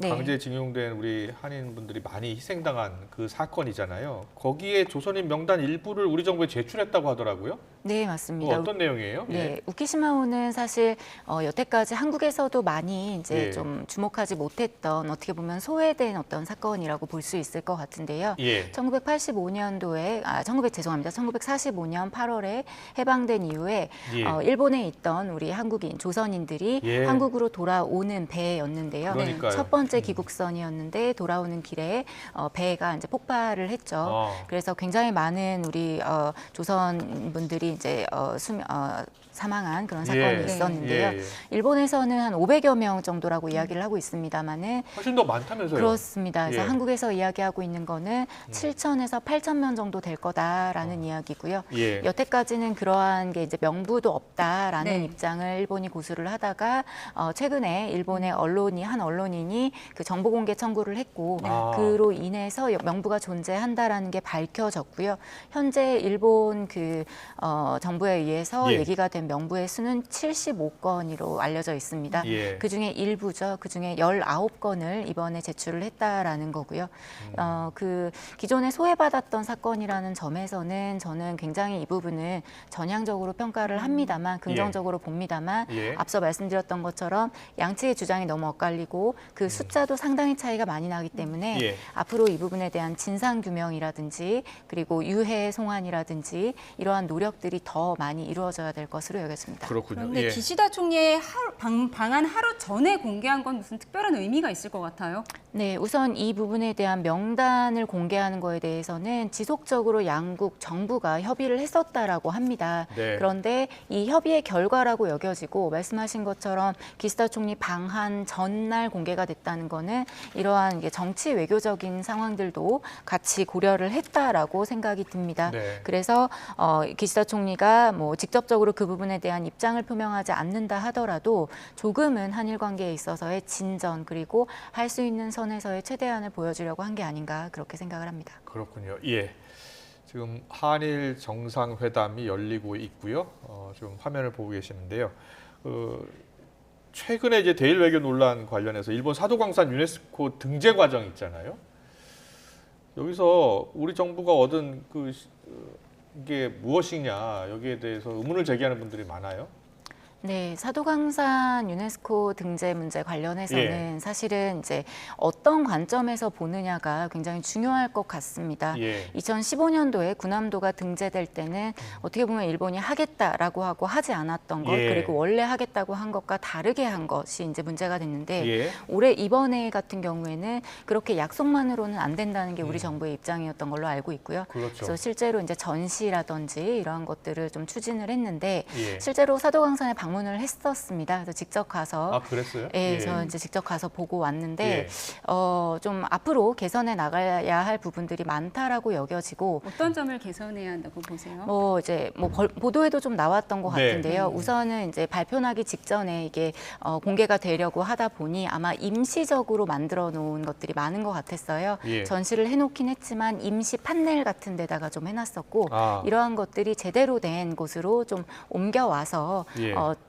강제징용된 우리 한인분들이 많이 희생당한 그 사건이잖아요. 거기에 조선인 명단 일부를 우리 정부에 제출했다고 하더라고요. 네, 맞습니다. 어떤 내용이에요? 네, 우키시마오는 사실 여태까지 한국에서도 많이 이제 좀 주목하지 못했던 어떻게 보면 소외된 어떤 사건이라고 볼 수 있을 것 같은데요. 1985년도에 1945년 8월에 해방된 이후에 일본에 있던 우리 한국인 조선인들이 한국으로 돌아오는 배였는데요. 그러니까요. 첫 번째 귀국선이었는데 돌아오는 길에 배가 이제 폭발을 했죠. 그래서 굉장히 많은 우리 조선 분들이 이제 사망한 그런 사건이 있었는데요. 일본에서는 한 500여 명 정도라고 이야기를 하고 있습니다만은 훨씬 더 많다면서요? 그렇습니다. 그래서 한국에서 이야기하고 있는 거는 7,000에서 8,000명 정도 될 거다라는 이야기고요. 여태까지는 그러한 게 이제 명부도 없다라는 입장을 일본이 고수를 하다가 최근에 일본의 한 언론인이 그 정보 공개 청구를 했고 그로 인해서 명부가 존재한다라는 게 밝혀졌고요. 현재 일본 그 정부에 의해서 얘기가 된 명부의 수는 75건으로 알려져 있습니다. 그중에 일부죠. 그중에 19건을 이번에 제출을 했다라는 거고요. 그 기존에 소외받았던 사건이라는 점에서는 저는 굉장히 이 부분은 전향적으로 평가를 합니다만 긍정적으로 봅니다만 앞서 말씀드렸던 것처럼 양측의 주장이 너무 엇갈리고 그 숫자도 상당히 차이가 많이 나기 때문에 앞으로 이 부분에 대한 진상규명이라든지 그리고 유해 송환이라든지 이러한 노력들이 더 많이 이루어져야 될 것으로 여겨집니다. 그렇군요. 그런데 기시다 총리의 방한 하루 전에 공개한 건 무슨 특별한 의미가 있을 것 같아요? 네, 우선 이 부분에 대한 명단을 공개하는 거에 대해서는 지속적으로 양국 정부가 협의를 했었다라고 합니다. 그런데 이 협의의 결과라고 여겨지고 말씀하신 것처럼 기시다 총리 방한 전날 공개가 됐다는 거는 이러한 정치 외교적인 상황들도 같이 고려를 했다라고 생각이 듭니다. 그래서 기시다 총리가 뭐 직접적으로 그 부분에 대한 입장을 표명하지 않는다 하더라도 조금은 한일 관계에 있어서의 진전 그리고 할 수 있는 선에서의 최대한을 보여주려고 한 게 아닌가 그렇게 생각을 합니다. 그렇군요. 지금 한일 정상회담이 열리고 있고요. 지금 화면을 보고 계시는데요. 최근에 이제 대일 외교 논란 관련해서 일본 사도광산 유네스코 등재 과정 있잖아요. 여기서 우리 정부가 얻은 이게 무엇이냐 여기에 대해서 의문을 제기하는 분들이 많아요. 네, 사도광산 유네스코 등재 문제 관련해서는 사실은 이제 어떤 관점에서 보느냐가 굉장히 중요할 것 같습니다. 2015년도에 군함도가 등재될 때는 어떻게 보면 일본이 하겠다라고 하고 하지 않았던 것 그리고 원래 하겠다고 한 것과 다르게 한 것이 이제 문제가 됐는데 올해 이번에 같은 경우에는 그렇게 약속만으로는 안 된다는 게 우리 정부의 입장이었던 걸로 알고 있고요. 그래서 실제로 이제 전시라든지 이러한 것들을 좀 추진을 했는데 실제로 사도광산에 방문을 했었습니다. 그래서 직접 가서 그랬어요? 저 이제 직접 가서 보고 왔는데 좀 앞으로 개선해 나가야 할 부분들이 많다라고 여겨지고 어떤 점을 개선해야 한다고 보세요? 보도에도 좀 나왔던 것 같은데요. 우선은 이제 발표나기 직전에 이게 공개가 되려고 하다 보니 아마 임시적으로 만들어 놓은 것들이 많은 것 같았어요. 전시를 해놓긴 했지만 임시 판넬 같은 데다가 좀 해놨었고 이러한 것들이 제대로 된 곳으로 좀 옮겨와서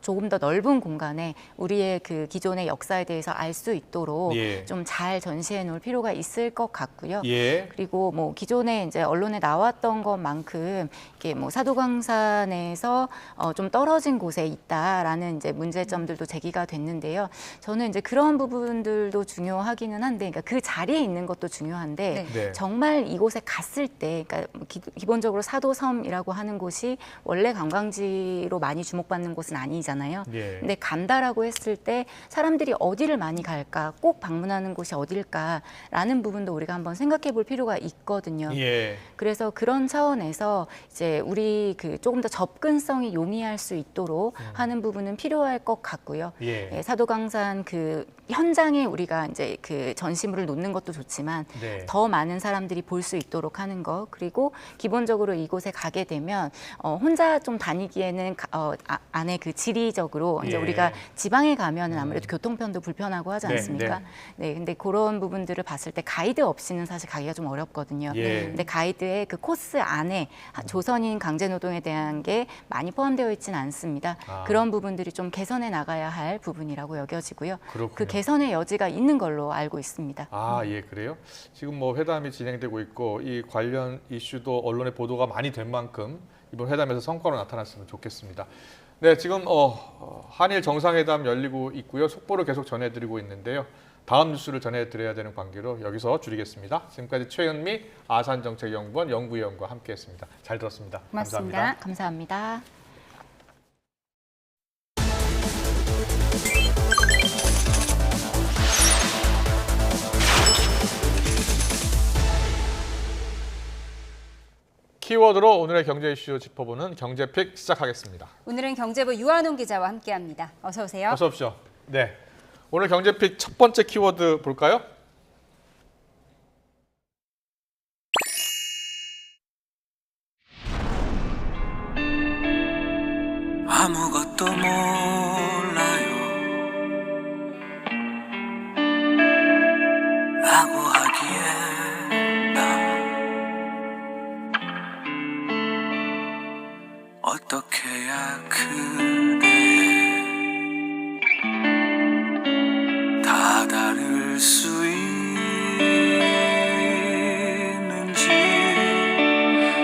조금 더 넓은 공간에 우리의 그 기존의 역사에 대해서 알 수 있도록 좀 잘 전시해 놓을 필요가 있을 것 같고요. 그리고 뭐 기존에 이제 언론에 나왔던 것만큼 이게 뭐 사도광산에서 좀 떨어진 곳에 있다라는 이제 문제점들도 제기가 됐는데요. 저는 이제 그런 부분들도 중요하기는 한데, 그러니까 그 자리에 있는 것도 중요한데 정말 이곳에 갔을 때, 그러니까 기본적으로 사도섬이라고 하는 곳이 원래 관광지로 많이 주목받는 곳은 아니. 아니잖아요. 예. 근데 간다라고 했을 때 사람들이 어디를 많이 갈까, 꼭 방문하는 곳이 어딜까라는 부분도 우리가 한번 생각해 볼 필요가 있거든요. 예. 그래서 그런 차원에서 이제 우리 조금 더 접근성이 용이할 수 있도록 하는 부분은 필요할 것 같고요. 예. 사도강산 현장에 우리가 이제 전시물을 놓는 것도 좋지만 네. 더 많은 사람들이 볼 수 있도록 하는 거, 그리고 기본적으로 이곳에 가게 되면 혼자 좀 다니기에는 안에 지리적으로 이제 예. 우리가 지방에 가면은 아무래도 교통편도 불편하고 하지 네, 않습니까? 네, 근데 그런 부분들을 봤을 때 가이드 없이는 사실 가기가 좀 어렵거든요. 예. 근데 가이드의 코스 안에 조선인 강제노동에 대한 게 많이 포함되어 있지는 않습니다. 그런 부분들이 좀 개선해 나가야 할 부분이라고 여겨지고요. 그렇군요. 그 개선의 여지가 있는 걸로 알고 있습니다. 예, 그래요? 지금 회담이 진행되고 있고 이 관련 이슈도 언론에 보도가 많이 된 만큼 이번 회담에서 성과로 나타났으면 좋겠습니다. 네, 지금 한일 정상회담 열리고 있고요. 속보를 계속 전해드리고 있는데요. 다음 뉴스를 전해드려야 되는 관계로 여기서 줄이겠습니다. 지금까지 최은미 아산정책연구원 연구위원과 함께했습니다. 잘 들었습니다. 고맙습니다. 감사합니다. 키워드로 오늘의 경제 이슈 짚어보는 경제픽 시작하겠습니다. 오늘은 경제부 유한홍 기자와 함께합니다. 어서 오세요. 어서 오십시오. 네, 오늘 경제픽 첫 번째 키워드 볼까요? 아무것도 몰라요 라고 하기에 나 어떻게 해야 그대 다다를 수 있는지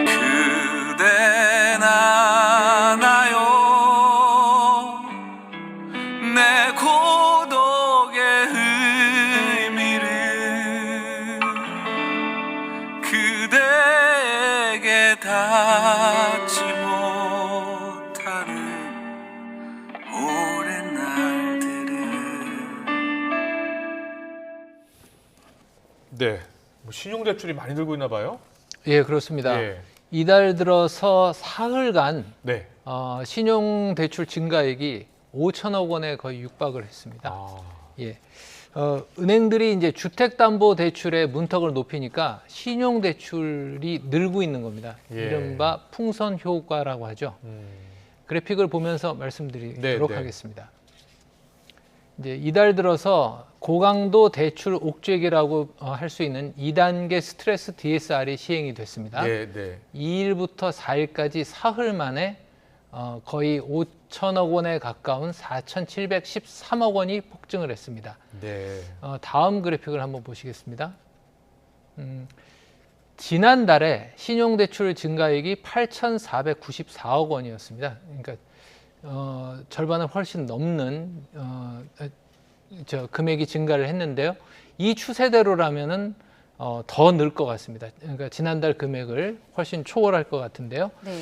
그댄 아나요 내 고독의 의미를 그대에게 닿지 못하는 오랜 날들을 네, 신용대출이 많이 들고 있나 봐요? 예, 그렇습니다. 예. 이달 들어서 사흘간 네. 신용대출 증가액이 5천억 원에 거의 육박을 했습니다. 예. 은행들이 이제 주택담보대출의 문턱을 높이니까 신용대출이 늘고 있는 겁니다. 예. 이른바 풍선 효과라고 하죠. 그래픽을 보면서 말씀드리도록 네. 하겠습니다. 이제 이달 들어서 고강도 대출 옥죄기라고 할 수 있는 2단계 스트레스 DSR이 시행이 됐습니다. 네, 네. 2일부터 4일까지 사흘 만에 거의 5천억 원에 가까운 4,713억 원이 폭증을 했습니다. 네. 다음 그래픽을 한번 보시겠습니다. 지난달에 신용대출 증가액이 8,494억 원이었습니다. 그러니까 절반을 훨씬 넘는 금액이 증가를 했는데요. 이 추세대로라면은 더 늘 것 같습니다. 그러니까 지난달 금액을 훨씬 초월할 것 같은데요. 네.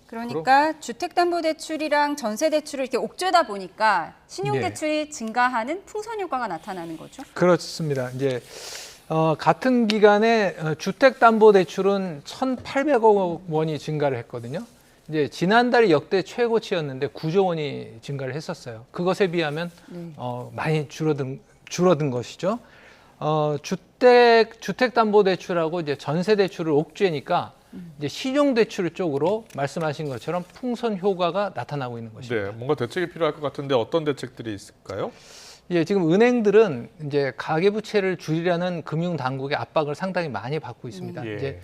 그러니까 주택담보대출이랑 전세대출을 이렇게 옥죄다 보니까 신용대출이 증가하는 풍선 효과가 나타나는 거죠. 그렇습니다. 이제 같은 기간에 주택담보대출은 1,800억 원이 증가를 했거든요. 이제 지난달이 역대 최고치였는데 9조 원이 증가를 했었어요. 그것에 비하면 많이 줄어든 것이죠. 주택담보대출하고 이제 전세대출을 옥죄니까 이제 신용대출 쪽으로 말씀하신 것처럼 풍선 효과가 나타나고 있는 것입니다. 네, 뭔가 대책이 필요할 것 같은데 어떤 대책들이 있을까요? 예, 지금 은행들은 이제 가계부채를 줄이려는 금융 당국의 압박을 상당히 많이 받고 있습니다. 예. 이제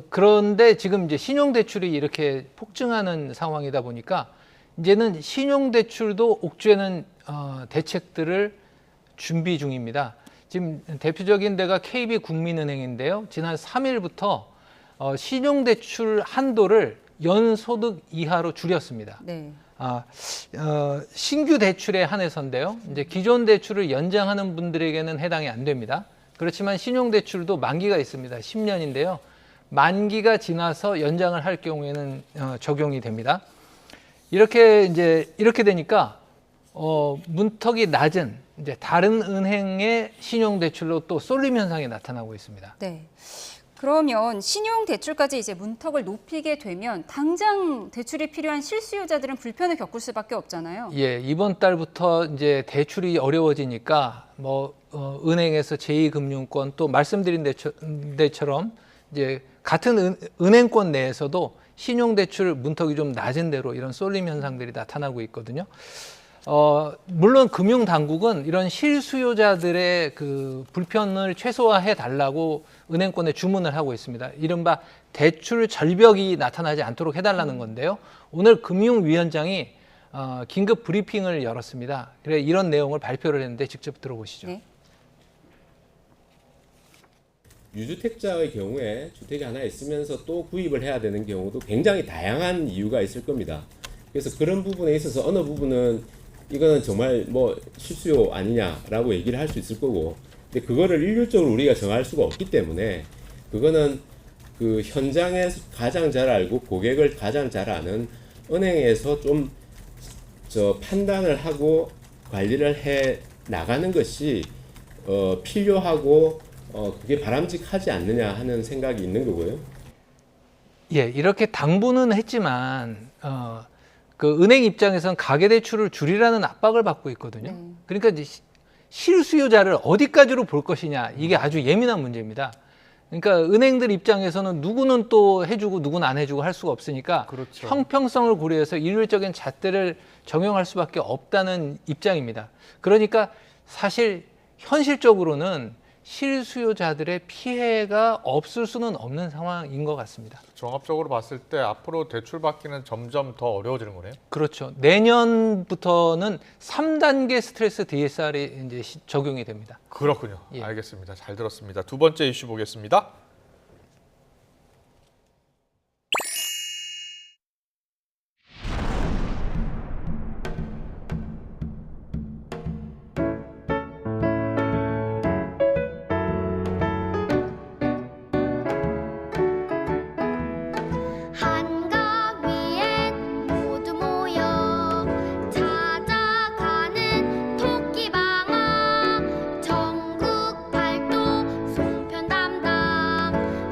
그런데 지금 이제 신용대출이 이렇게 폭증하는 상황이다 보니까 이제는 신용대출도 옥죄는 대책들을 준비 중입니다. 지금 대표적인 데가 KB국민은행인데요. 지난 3일부터 신용대출 한도를 연소득 이하로 줄였습니다. 네. 신규 대출에 한해서인데요. 이제 기존 대출을 연장하는 분들에게는 해당이 안 됩니다. 그렇지만 신용대출도 만기가 있습니다. 10년인데요. 만기가 지나서 연장을 할 경우에는 적용이 됩니다. 이렇게 되니까 문턱이 낮은 이제 다른 은행의 신용 대출로 또 쏠림 현상이 나타나고 있습니다. 네. 그러면 신용 대출까지 이제 문턱을 높이게 되면 당장 대출이 필요한 실수요자들은 불편을 겪을 수밖에 없잖아요. 예, 이번 달부터 이제 대출이 어려워지니까 은행에서 제2금융권 또 말씀드린 데처럼 이제 같은 은행권 내에서도 신용 대출 문턱이 좀 낮은 데로 이런 쏠림 현상들이 나타나고 있거든요. 물론 금융 당국은 이런 실수요자들의 그 불편을 최소화해 달라고 은행권에 주문을 하고 있습니다. 이른바 대출 절벽이 나타나지 않도록 해달라는 건데요. 오늘 금융위원장이 긴급 브리핑을 열었습니다. 그래 이런 내용을 발표를 했는데 직접 들어보시죠. 네. 유주택자의 경우에 주택이 하나 있으면서 또 구입을 해야 되는 경우도 굉장히 다양한 이유가 있을 겁니다. 그래서 그런 부분에 있어서 어느 부분은 이거는 정말 실수요 아니냐라고 얘기를 할 수 있을 거고, 근데 그거를 일률적으로 우리가 정할 수가 없기 때문에 그거는 그 현장에 가장 잘 알고 고객을 가장 잘 아는 은행에서 좀 판단을 하고 관리를 해 나가는 것이 필요하고 그게 바람직하지 않느냐 하는 생각이 있는 거고요. 예, 이렇게 당부는 했지만 그 은행 입장에서는 가계대출을 줄이라는 압박을 받고 있거든요. 그러니까 이제 실수요자를 어디까지로 볼 것이냐, 이게 아주 예민한 문제입니다. 그러니까 은행들 입장에서는 누구는 또 해주고 누구는 안 해주고 할 수가 없으니까 그렇죠. 형평성을 고려해서 일률적인 잣대를 적용할 수밖에 없다는 입장입니다. 그러니까 사실 현실적으로는 실수요자들의 피해가 없을 수는 없는 상황인 것 같습니다. 종합적으로 봤을 때 앞으로 대출 받기는 점점 더 어려워지는 거네요. 그렇죠. 내년부터는 3단계 스트레스 DSR이 이제 적용이 됩니다. 그렇군요. 예. 알겠습니다. 잘 들었습니다. 두 번째 이슈 보겠습니다.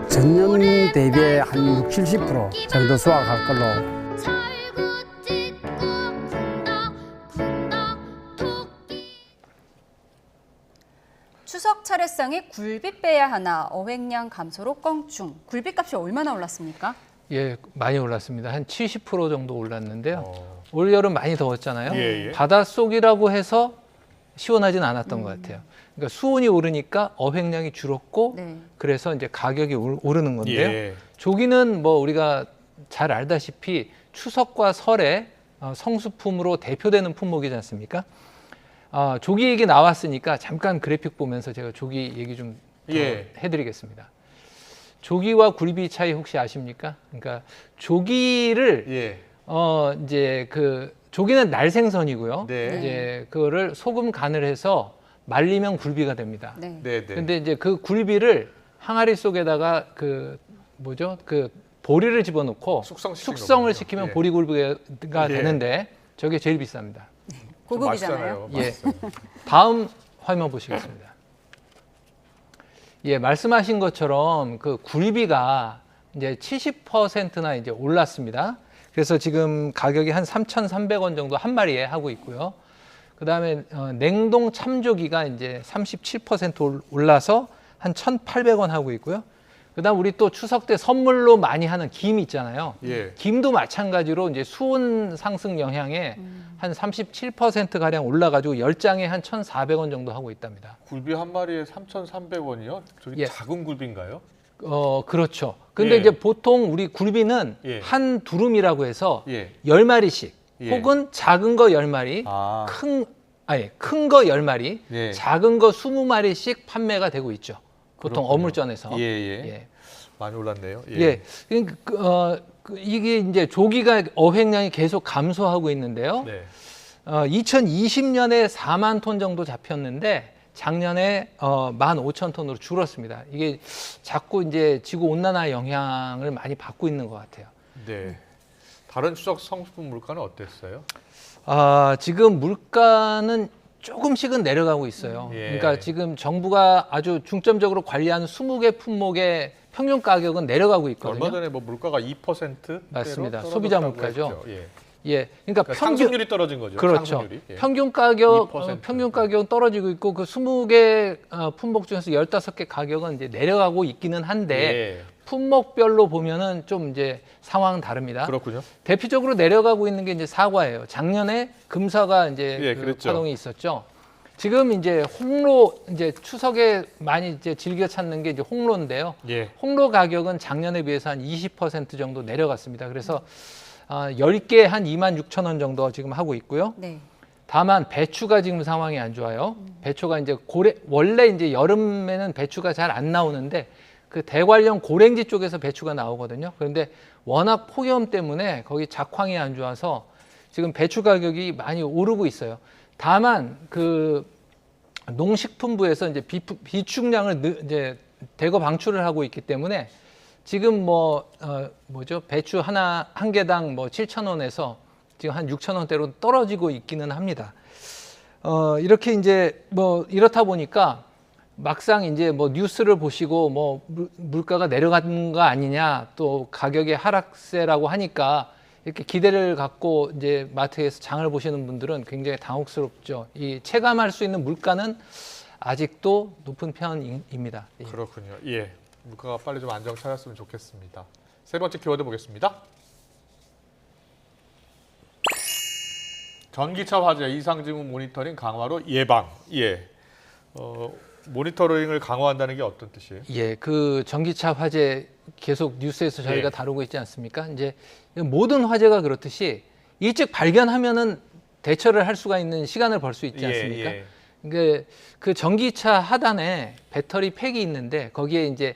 전년 대비해 한 60~70% 정도 수확할 걸로. 추석 차례상에 굴비 빼야 하나 어획량 감소로 껑충. 굴비값이 얼마나 올랐습니까? 예, 많이 올랐습니다. 한 70% 정도 올랐는데요. 올 여름 많이 더웠잖아요. 예. 바닷속이라고 해서 시원하진 않았던 것 같아요. 그러니까 수온이 오르니까 어획량이 줄었고 그래서 이제 가격이 오르는 건데요. 예. 조기는 우리가 잘 알다시피 추석과 설에 성수품으로 대표되는 품목이지 않습니까? 조기 얘기 나왔으니까 잠깐 그래픽 보면서 제가 조기 얘기 좀 해드리겠습니다. 조기와 굴비 차이 혹시 아십니까? 그러니까 조기를 조기는 날생선이고요. 이제 그거를 소금 간을 해서 말리면 굴비가 됩니다. 근데 이제 그 굴비를 항아리 속에다가 보리를 집어넣고 숙성을 시키면 보리굴비가 되는데 저게 제일 비쌉니다. 고급이잖아요. 예. 다음 화면 보시겠습니다. 예, 말씀하신 것처럼 그 굴비가 이제 70%나 이제 올랐습니다. 그래서 지금 가격이 한 3,300원 정도 한 마리에 하고 있고요. 그다음에 냉동 참조기가 이제 37% 올라서 한 1,800원 하고 있고요. 그다음 우리 또 추석 때 선물로 많이 하는 김 있잖아요. 김도 마찬가지로 이제 수온 상승 영향에 한 37% 가량 올라가지고 10장에 한 1,400원 정도 하고 있답니다. 굴비 한 마리에 3,300원이요? 저기 작은 굴비인가요? 그렇죠. 근데 이제 보통 우리 굴비는 한 두rum이라고 해서 10마리씩 혹은 작은 거 10마리, 큰 거 10마리, 작은 거 20마리씩 판매가 되고 있죠. 보통 그렇군요. 어물전에서. 많이 올랐네요. 이게 이제 조기가 어획량이 계속 감소하고 있는데요. 2020년에 4만 톤 정도 잡혔는데 작년에 15,000톤으로 줄었습니다. 이게 자꾸 이제 지구 온난화 영향을 많이 받고 있는 것 같아요. 다른 추석 성수품 물가는 어땠어요? 지금 물가는 조금씩은 내려가고 있어요. 그러니까 지금 정부가 아주 중점적으로 관리하는 20개 품목의 평균 가격은 내려가고 있거든요. 얼마 전에 뭐 물가가 2% 맞습니다. 소비자 물가죠. 그러니까 상승률이 떨어진 거죠. 그렇죠. 상승률이. 평균 가격은 떨어지고 있고 그 20개 품목 중에서 15개 가격은 이제 내려가고 있기는 한데 품목별로 보면은 좀 이제 상황은 다릅니다. 그렇군요. 대표적으로 내려가고 있는 게 이제 사과예요. 작년에 금사가 이제 그랬죠. 파동이 있었죠. 지금 이제 홍로 이제 추석에 많이 이제 즐겨 찾는 게 이제 홍로인데요. 홍로 가격은 작년에 비해서 한 20% 정도 내려갔습니다. 그래서 10개 한 26,000원 정도 지금 하고 있고요. 다만 배추가 지금 상황이 안 좋아요. 배추가 이제 원래 이제 여름에는 배추가 잘 안 나오는데 그 대관령 고랭지 쪽에서 배추가 나오거든요. 그런데 워낙 폭염 때문에 거기 작황이 안 좋아서 지금 배추 가격이 많이 오르고 있어요. 다만 그 농식품부에서 이제 비축량을 이제 대거 방출을 하고 있기 때문에 지금 배추 한 개당 7,000원에서 지금 한 6,000원대로 떨어지고 있기는 합니다. 이렇게 이제 이렇다 보니까 막상 이제 뉴스를 보시고 물가가 내려간 거 아니냐, 또 가격의 하락세라고 하니까 이렇게 기대를 갖고 이제 마트에서 장을 보시는 분들은 굉장히 당혹스럽죠. 이 체감할 수 있는 물가는 아직도 높은 편입니다. 그렇군요. 물가가 빨리 좀 안정 찾았으면 좋겠습니다. 세 번째 키워드 보겠습니다. 전기차 화재 이상징후 모니터링 강화로 예방. 모니터링을 강화한다는 게 어떤 뜻이에요? 그 전기차 화재 계속 뉴스에서 저희가 다루고 있지 않습니까? 이제 모든 화재가 그렇듯이 일찍 발견하면은 대처를 할 수가 있는 시간을 벌 수 있지 않습니까? 그 전기차 하단에 배터리 팩이 있는데 거기에 이제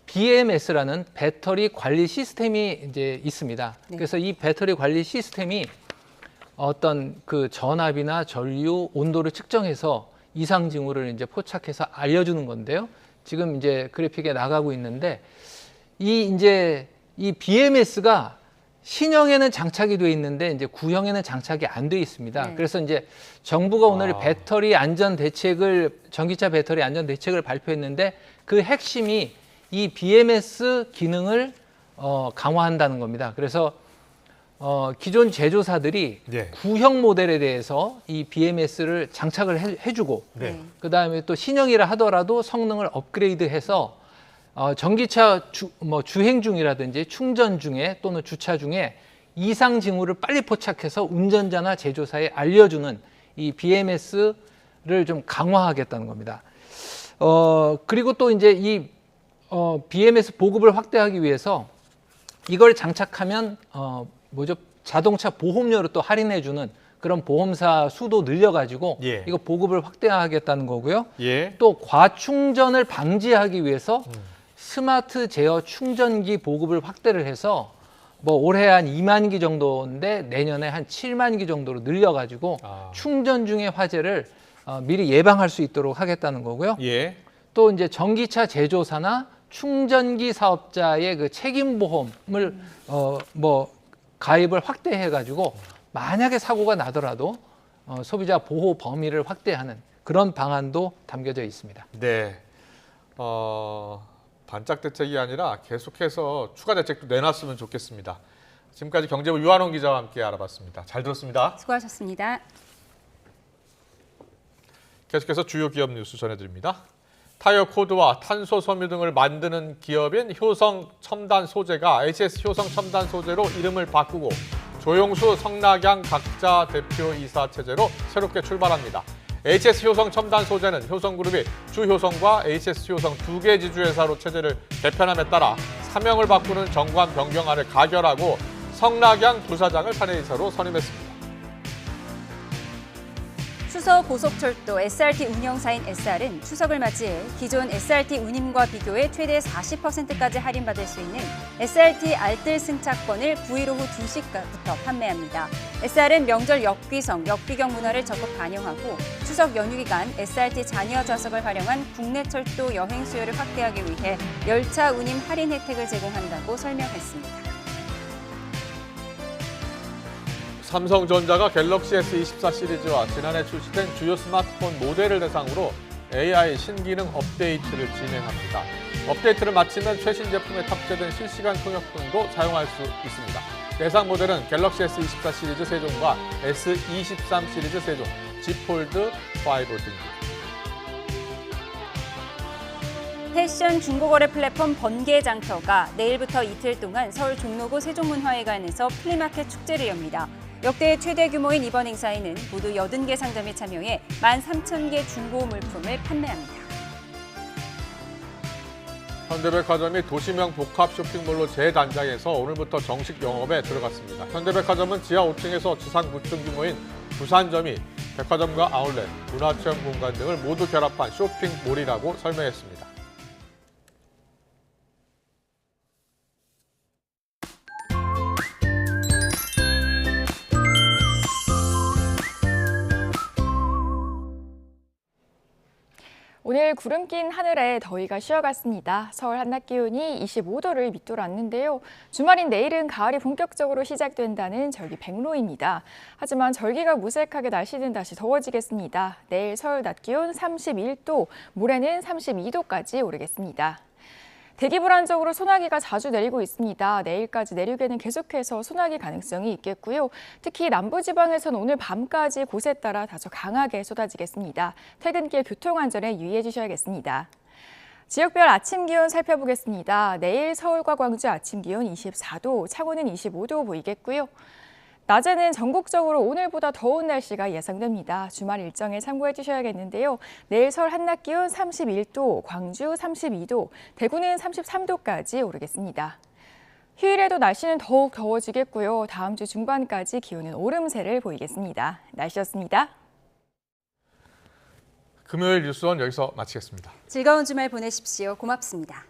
BMS라는 배터리 관리 시스템이 이제 있습니다. 그래서 이 배터리 관리 시스템이 어떤 그 전압이나 전류, 온도를 측정해서 이상 징후를 이제 포착해서 알려주는 건데요. 지금 이제 그래픽에 나가고 있는데 이 BMS가 신형에는 장착이 돼 있는데 이제 구형에는 장착이 안 돼 있습니다. 그래서 이제 정부가 오늘 배터리 안전 대책을 전기차 배터리 안전 대책을 발표했는데 그 핵심이 이 BMS 기능을 강화한다는 겁니다. 그래서 기존 제조사들이 구형 모델에 대해서 이 BMS를 장착을 해주고 그다음에 또 신형이라 하더라도 성능을 업그레이드해서 전기차 주행 중이라든지 충전 중에 또는 주차 중에 이상 징후를 빨리 포착해서 운전자나 제조사에 알려주는 이 BMS를 좀 강화하겠다는 겁니다. 그리고 또 이제 이 BMS 보급을 확대하기 위해서 이걸 장착하면 자동차 보험료를 또 할인해주는 그런 보험사 수도 늘려가지고 이거 보급을 확대하겠다는 거고요. 또 과충전을 방지하기 위해서 스마트 제어 충전기 보급을 확대를 해서 올해 한 2만 기 정도인데 내년에 한 7만 기 정도로 늘려가지고 충전 중의 화재를 미리 예방할 수 있도록 하겠다는 거고요. 또 이제 전기차 제조사나 충전기 사업자의 그 책임보험을 가입을 확대해가지고 만약에 사고가 나더라도 소비자 보호 범위를 확대하는 그런 방안도 담겨져 있습니다. 반짝 대책이 아니라 계속해서 추가 대책도 내놨으면 좋겠습니다. 지금까지 경제부 유한홍 기자와 함께 알아봤습니다. 잘 들었습니다. 수고하셨습니다. 계속해서 주요 기업 뉴스 전해드립니다. 타이어 코드와 탄소 섬유 등을 만드는 기업인 효성 첨단 소재가 HS 효성 첨단 소재로 이름을 바꾸고 조용수, 성낙양 각자 대표이사 체제로 새롭게 출발합니다. HS 효성 첨단 소재는 효성그룹이 주효성과 HS 효성 두 개 지주회사로 체제를 개편함에 따라 사명을 바꾸는 정관 변경안을 가결하고 성낙양 부사장을 사내이사로 선임했습니다. 추석 고속철도 SRT 운영사인 SR은 추석을 맞이해 기존 SRT 운임과 비교해 최대 40%까지 할인받을 수 있는 SRT 알뜰 승차권을 9일 오후 2시부터 판매합니다. SR은 명절 역귀성, 역비경 문화를 적극 반영하고 추석 연휴 기간 SRT 잔여 좌석을 활용한 국내 철도 여행 수요를 확대하기 위해 열차 운임 할인 혜택을 제공한다고 설명했습니다. 삼성전자가 갤럭시 S24 시리즈와 지난해 출시된 주요 스마트폰 모델을 대상으로 AI 신기능 업데이트를 진행합니다. 업데이트를 마치면 최신 제품에 탑재된 실시간 통역 등도 사용할 수 있습니다. 대상 모델은 갤럭시 S24 시리즈 3종과 S23 시리즈 3종, Z 폴드 5 등입니다. 패션 중고거래 플랫폼 번개장터가 내일부터 이틀 동안 서울 종로구 세종문화회관에서 플리마켓 축제를 엽니다. 역대 최대 규모인 이번 행사에는 모두 80개 상점이 참여해 13,000개 중고 물품을 판매합니다. 현대백화점이 도시명 복합 쇼핑몰로 재단장해서 오늘부터 정식 영업에 들어갔습니다. 현대백화점은 지하 5층에서 지상 9층 규모인 부산점이 백화점과 아울렛, 문화체험 공간 등을 모두 결합한 쇼핑몰이라고 설명했습니다. 오늘 구름 낀 하늘에 더위가 쉬어갔습니다. 서울 한낮 기온이 25도를 밑돌았는데요. 주말인 내일은 가을이 본격적으로 시작된다는 절기 백로입니다. 하지만 절기가 무색하게 날씨는 다시 더워지겠습니다. 내일 서울 낮 기온 31도, 모레는 32도까지 오르겠습니다. 대기 불안정으로 소나기가 자주 내리고 있습니다. 내일까지 내륙에는 계속해서 소나기 가능성이 있겠고요. 특히 남부지방에서는 오늘 밤까지 곳에 따라 다소 강하게 쏟아지겠습니다. 퇴근길 교통안전에 유의해 주셔야겠습니다. 지역별 아침 기온 살펴보겠습니다. 내일 서울과 광주 아침 기온 24도, 창원은 25도 보이겠고요. 낮에는 전국적으로 오늘보다 더운 날씨가 예상됩니다. 주말 일정에 참고해 주셔야겠는데요. 내일 서울 한낮 기온 31도, 광주 32도, 대구는 33도까지 오르겠습니다. 휴일에도 날씨는 더욱 더워지겠고요. 다음 주 중반까지 기온은 오름세를 보이겠습니다. 날씨였습니다. 금요일 뉴스원 여기서 마치겠습니다. 즐거운 주말 보내십시오. 고맙습니다.